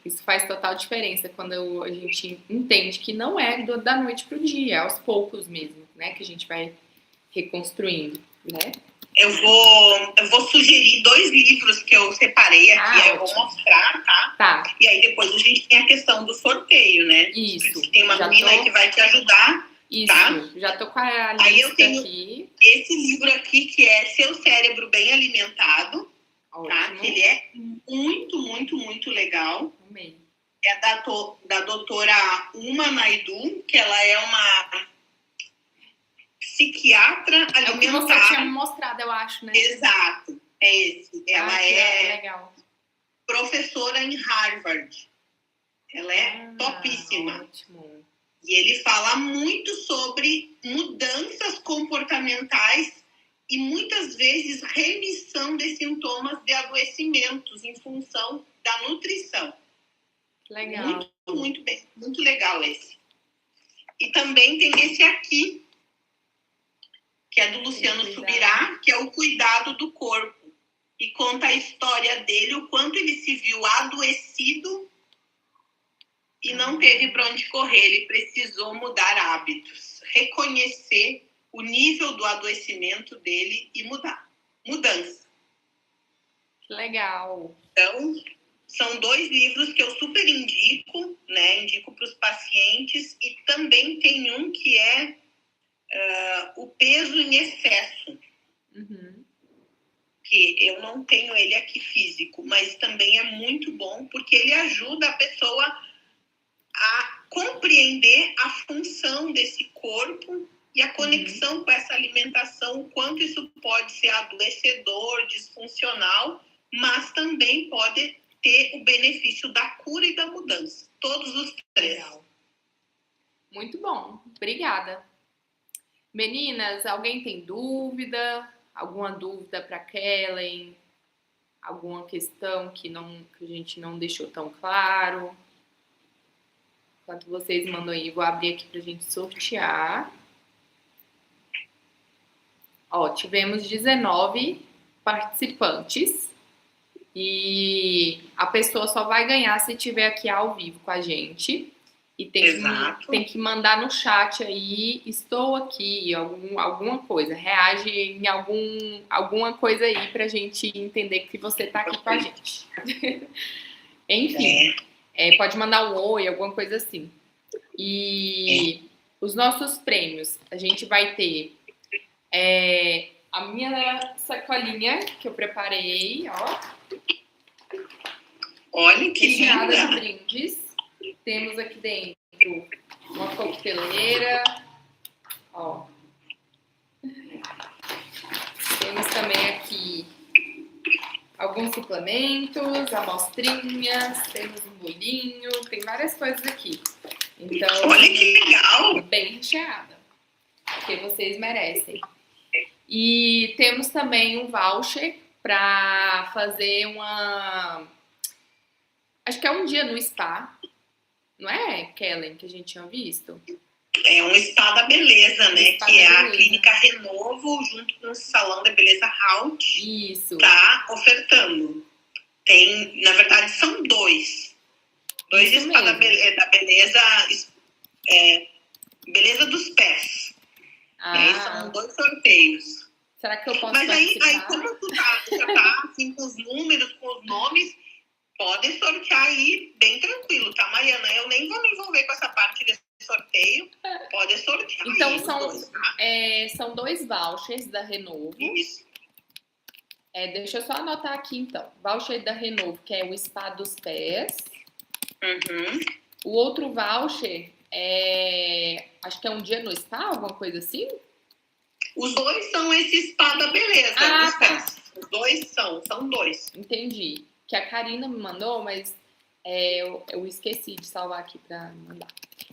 isso faz total diferença quando a gente entende que não é da noite para o dia, é aos poucos mesmo, né? Que a gente vai reconstruindo, né? Eu vou sugerir 2 livros que eu separei aqui, eu vou mostrar, tá? Tá. E aí depois a gente tem a questão do sorteio, né? Isso. Tem uma menina aí que vai te ajudar, isso, tá? Já tô com a lista aí eu tenho aqui. Esse livro aqui, que é Seu Cérebro Bem Alimentado, tá? Ele é muito, muito, muito legal. Amei. É da doutora Uma Naidoo, que ela é uma psiquiatra alimentar. É o que você tinha me mostrado, eu acho, né? Exato, é esse. Ela é legal. Professora em Harvard. Ela é topíssima. Ótimo. E ele fala muito sobre mudanças comportamentais e muitas vezes remissão de sintomas de adoecimentos em função da nutrição. Legal. Muito, muito bem. Muito legal esse. E também tem esse aqui, que é do Luciano Subirá, que é o Cuidado do Corpo. E conta a história dele, o quanto ele se viu adoecido e não teve para onde correr. Ele precisou mudar hábitos, reconhecer o nível do adoecimento dele e mudança. Legal. Então, são 2 livros que eu super indico, né? Indico para os pacientes. E também tem um que é O Peso em Excesso. Uhum. Que eu não tenho ele aqui físico, mas também é muito bom, porque ele ajuda a pessoa a compreender a função desse corpo e a conexão com essa alimentação, o quanto isso pode ser adoecedor, disfuncional, mas também pode ter o benefício da cura e da mudança. Todos os 3. Legal. Muito bom. Obrigada. Meninas, alguém tem dúvida? Alguma dúvida para Kellen? Alguma questão que a gente não deixou tão claro? Enquanto vocês mandam aí, vou abrir aqui para a gente sortear. Ó, tivemos 19 participantes e a pessoa só vai ganhar se estiver aqui ao vivo com a gente. E tem que mandar no chat aí, estou aqui, alguma coisa. Reage em alguma coisa aí pra gente entender que você tá aqui com a gente. Enfim, pode mandar um oi, alguma coisa assim. E os nossos prêmios, a gente vai ter a minha sacolinha que eu preparei, ó. Olha que linda! De brindes. Temos aqui dentro uma coqueteleira, ó. Temos também aqui alguns suplementos, amostrinhas, temos um bolinho, tem várias coisas aqui. Então, olha que legal! Bem recheada, porque vocês merecem. E temos também um voucher para fazer acho que é um dia no spa. Não é, Kellen, que a gente tinha visto? É um Spa da Beleza, né? Que é a Clínica Renovo, junto com o Salão da Beleza Haut. Isso. Tá ofertando. Tem, na verdade, são 2. 2 Spa da Beleza, Beleza dos Pés. São 2 sorteios. Será que eu posso Mas aí participar? como tu já tá assim, com os números, com os nomes, podem sortear aí bem tranquilo, tá, Mariana? Eu nem vou me envolver com essa parte desse sorteio. Pode sortear então, aí os 2, tá? São 2 vouchers da Renovo. Isso. Deixa eu só anotar aqui, então. Voucher da Renovo, que é o Spa dos Pés. Uhum. O outro voucher acho que é um dia no spa, alguma coisa assim? Os 2 são esse Spa da Beleza. Tá. Os 2 são 2. Entendi. Que a Karina me mandou, mas eu esqueci de salvar aqui pra mandar.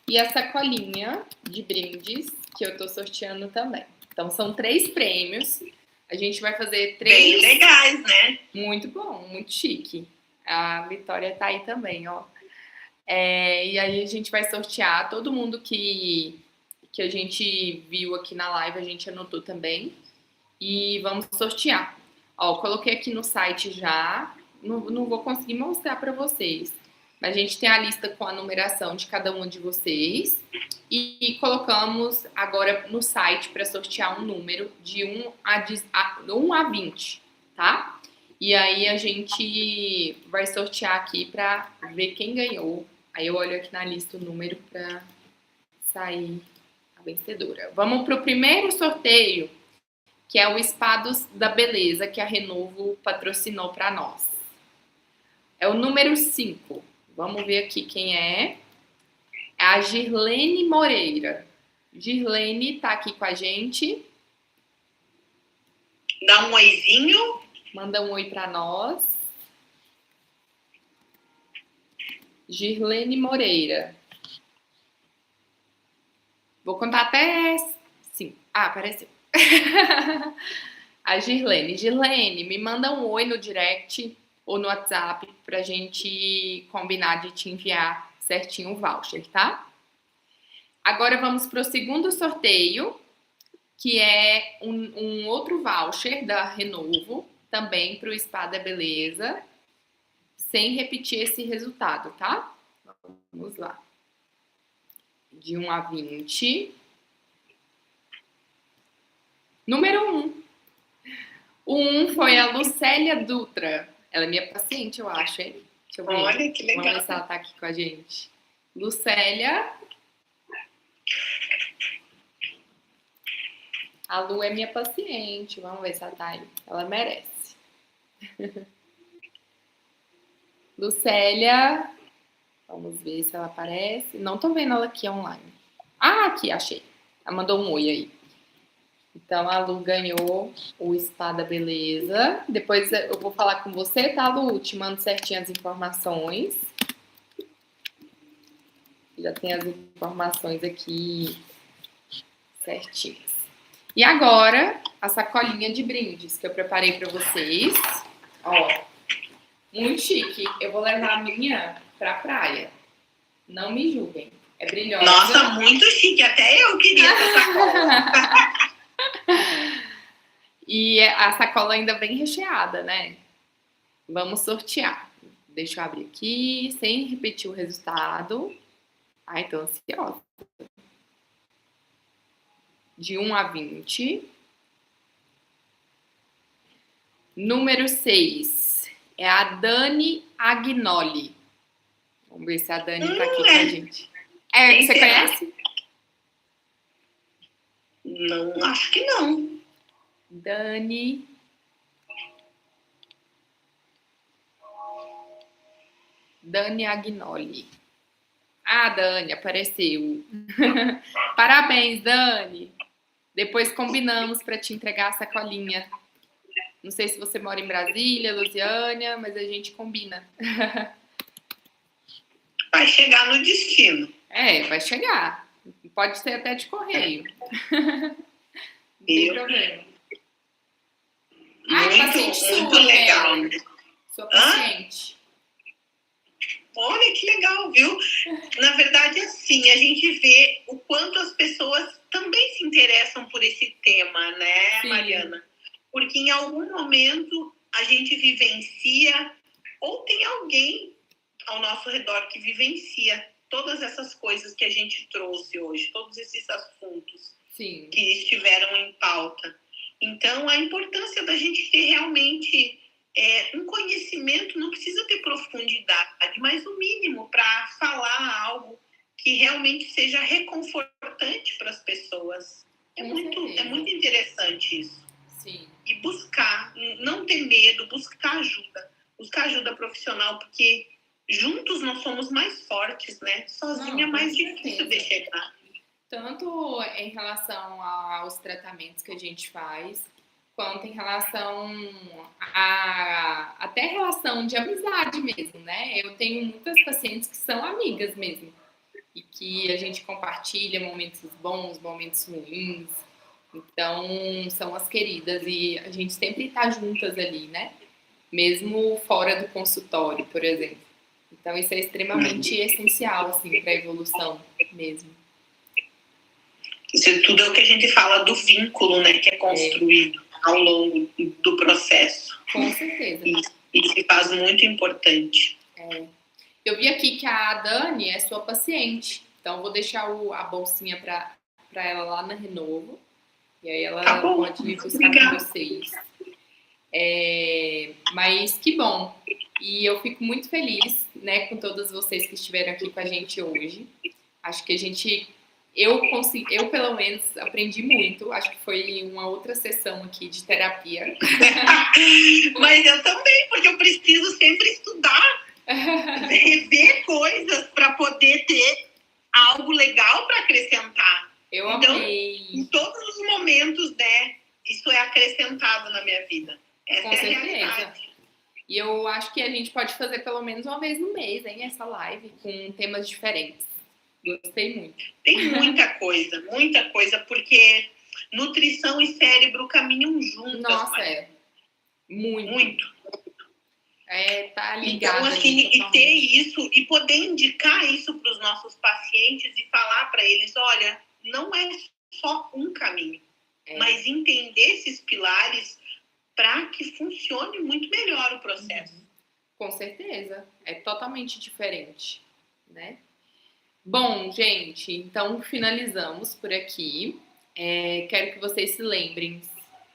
E a sacolinha de brindes que eu tô sorteando também. Então, são 3 prêmios. A gente vai fazer 3... Bem legais, né? Muito bom, muito chique. A Vitória tá aí também, ó. E aí a gente vai sortear todo mundo que a gente viu aqui na live, a gente anotou também. E vamos sortear. Ó, coloquei aqui no site já. Não vou conseguir mostrar para vocês. Mas a gente tem a lista com a numeração de cada um de vocês. E colocamos agora no site para sortear um número de 1 a 20, tá? E aí a gente vai sortear aqui para ver quem ganhou. Aí eu olho aqui na lista o número para sair a vencedora. Vamos para o primeiro sorteio, que é o Spa da Beleza, que a Renovo patrocinou para nós. É o número 5. Vamos ver aqui quem é. É a Girlene Moreira. Girlene tá aqui com a gente. Dá um oizinho. Manda um oi para nós. Girlene Moreira. Vou contar até 5. Apareceu. A Girlene. Girlene, me manda um oi no direct ou no WhatsApp pra gente combinar de te enviar certinho o voucher, tá? Agora vamos pro segundo sorteio, que é um outro voucher da Renovo, também pro Spa da Beleza, sem repetir esse resultado, tá? Vamos lá. De 1 a 20. Número 1. O 1 foi a Lucélia Dutra. Ela é minha paciente, eu acho, hein? Deixa eu ver. Olha, que legal. Vamos ver se ela tá aqui com a gente. Lucélia. A Lu é minha paciente. Vamos ver se ela tá aí. Ela merece. Lucélia. Vamos ver se ela aparece. Não tô vendo ela aqui online. Ah, aqui, achei. Ela mandou um oi aí. Então, a Lu ganhou o Spa da Beleza. Depois eu vou falar com você, tá, Lu? Te mando certinho as informações. Já tem as informações aqui certinhas. E agora, a sacolinha de brindes que eu preparei para vocês. Ó, muito chique. Eu vou levar a minha pra praia. Não me julguem. É brilhosa. Nossa, muito chique. Até eu queria essa sacola. E a sacola ainda bem recheada, né? Vamos sortear. Deixa eu abrir aqui, sem repetir o resultado. Ai, tô ansiosa. De 1 a 20. Número 6 é a Dani Agnoli. Vamos ver se a Dani tá aqui com a gente. É, você conhece? Não, acho que não. Dani Agnoli. Ah, Dani, apareceu. Parabéns, Dani. Depois combinamos para te entregar a sacolinha. Não sei se você mora em Brasília, Lusiânia, mas a gente combina. Vai chegar no destino. É, vai chegar. Pode ser até de correio. Não tem problema. Muito legal. Sua paciente. Olha que legal, viu? Na verdade, assim, a gente vê o quanto as pessoas também se interessam por esse tema, né, Sim. Mariana? Porque em algum momento a gente vivencia ou tem alguém ao nosso redor que vivencia todas essas coisas que a gente trouxe hoje, todos esses assuntos Sim. que estiveram em pauta. Então, a importância da gente ter realmente um conhecimento, não precisa ter profundidade, mas o mínimo para falar algo que realmente seja reconfortante para as pessoas. É muito interessante isso. Sim. E buscar, não ter medo, buscar ajuda profissional, porque juntos nós somos mais fortes, né? Sozinha é mais difícil de chegar. Tanto em relação aos tratamentos que a gente faz, quanto em relação até relação de amizade mesmo, né? Eu tenho muitas pacientes que são amigas mesmo. E que a gente compartilha momentos bons, momentos ruins. Então, são as queridas. E a gente sempre tá juntas ali, né? Mesmo fora do consultório, por exemplo. Então, isso é extremamente essencial, assim, para a evolução mesmo. Isso tudo é o que a gente fala do vínculo, né? Que é construído ao longo do processo. Com certeza. E se faz muito importante. Eu vi aqui que a Dani é sua paciente. Então, vou deixar a bolsinha para ela lá na Renovo. E aí ela pode ir buscar com vocês. Mas que bom. E eu fico muito feliz, né, com todas vocês que estiveram aqui com a gente hoje. Acho que eu pelo menos aprendi muito. Acho que foi uma outra sessão aqui de terapia. Mas eu também, porque eu preciso sempre estudar, rever coisas para poder ter algo legal para acrescentar. Então, amei. em todos os momentos, né, isso é acrescentado na minha vida. Essa com é certeza. A realidade. E eu acho que a gente pode fazer pelo menos uma vez no mês, hein, essa live, com temas diferentes. Gostei muito. Tem muita coisa, porque nutrição e cérebro caminham juntas. Nossa, Muito. Tá ligado. Então, assim, e ter isso, e poder indicar isso para os nossos pacientes e falar para eles, olha, não é só um caminho, mas entender esses pilares para que funcione muito melhor o processo. Com certeza. É totalmente diferente, né? Bom, gente, então finalizamos por aqui. Quero que vocês se lembrem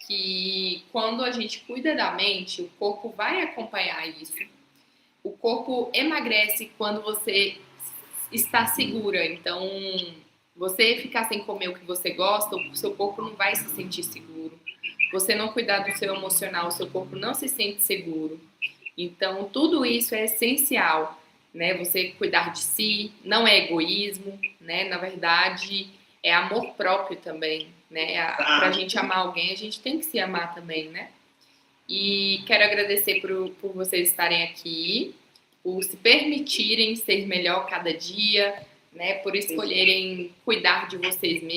que quando a gente cuida da mente, o corpo vai acompanhar isso. O corpo emagrece quando você está segura. Então, você ficar sem comer o que você gosta, o seu corpo não vai se sentir seguro. Você não cuidar do seu emocional, o seu corpo não se sente seguro. Então, tudo isso é essencial, né? Você cuidar de si, não é egoísmo, né? Na verdade, é amor próprio também, né? Pra gente amar alguém, a gente tem que se amar também, né? E quero agradecer por vocês estarem aqui, por se permitirem ser melhor cada dia, né? Por escolherem cuidar de vocês mesmos.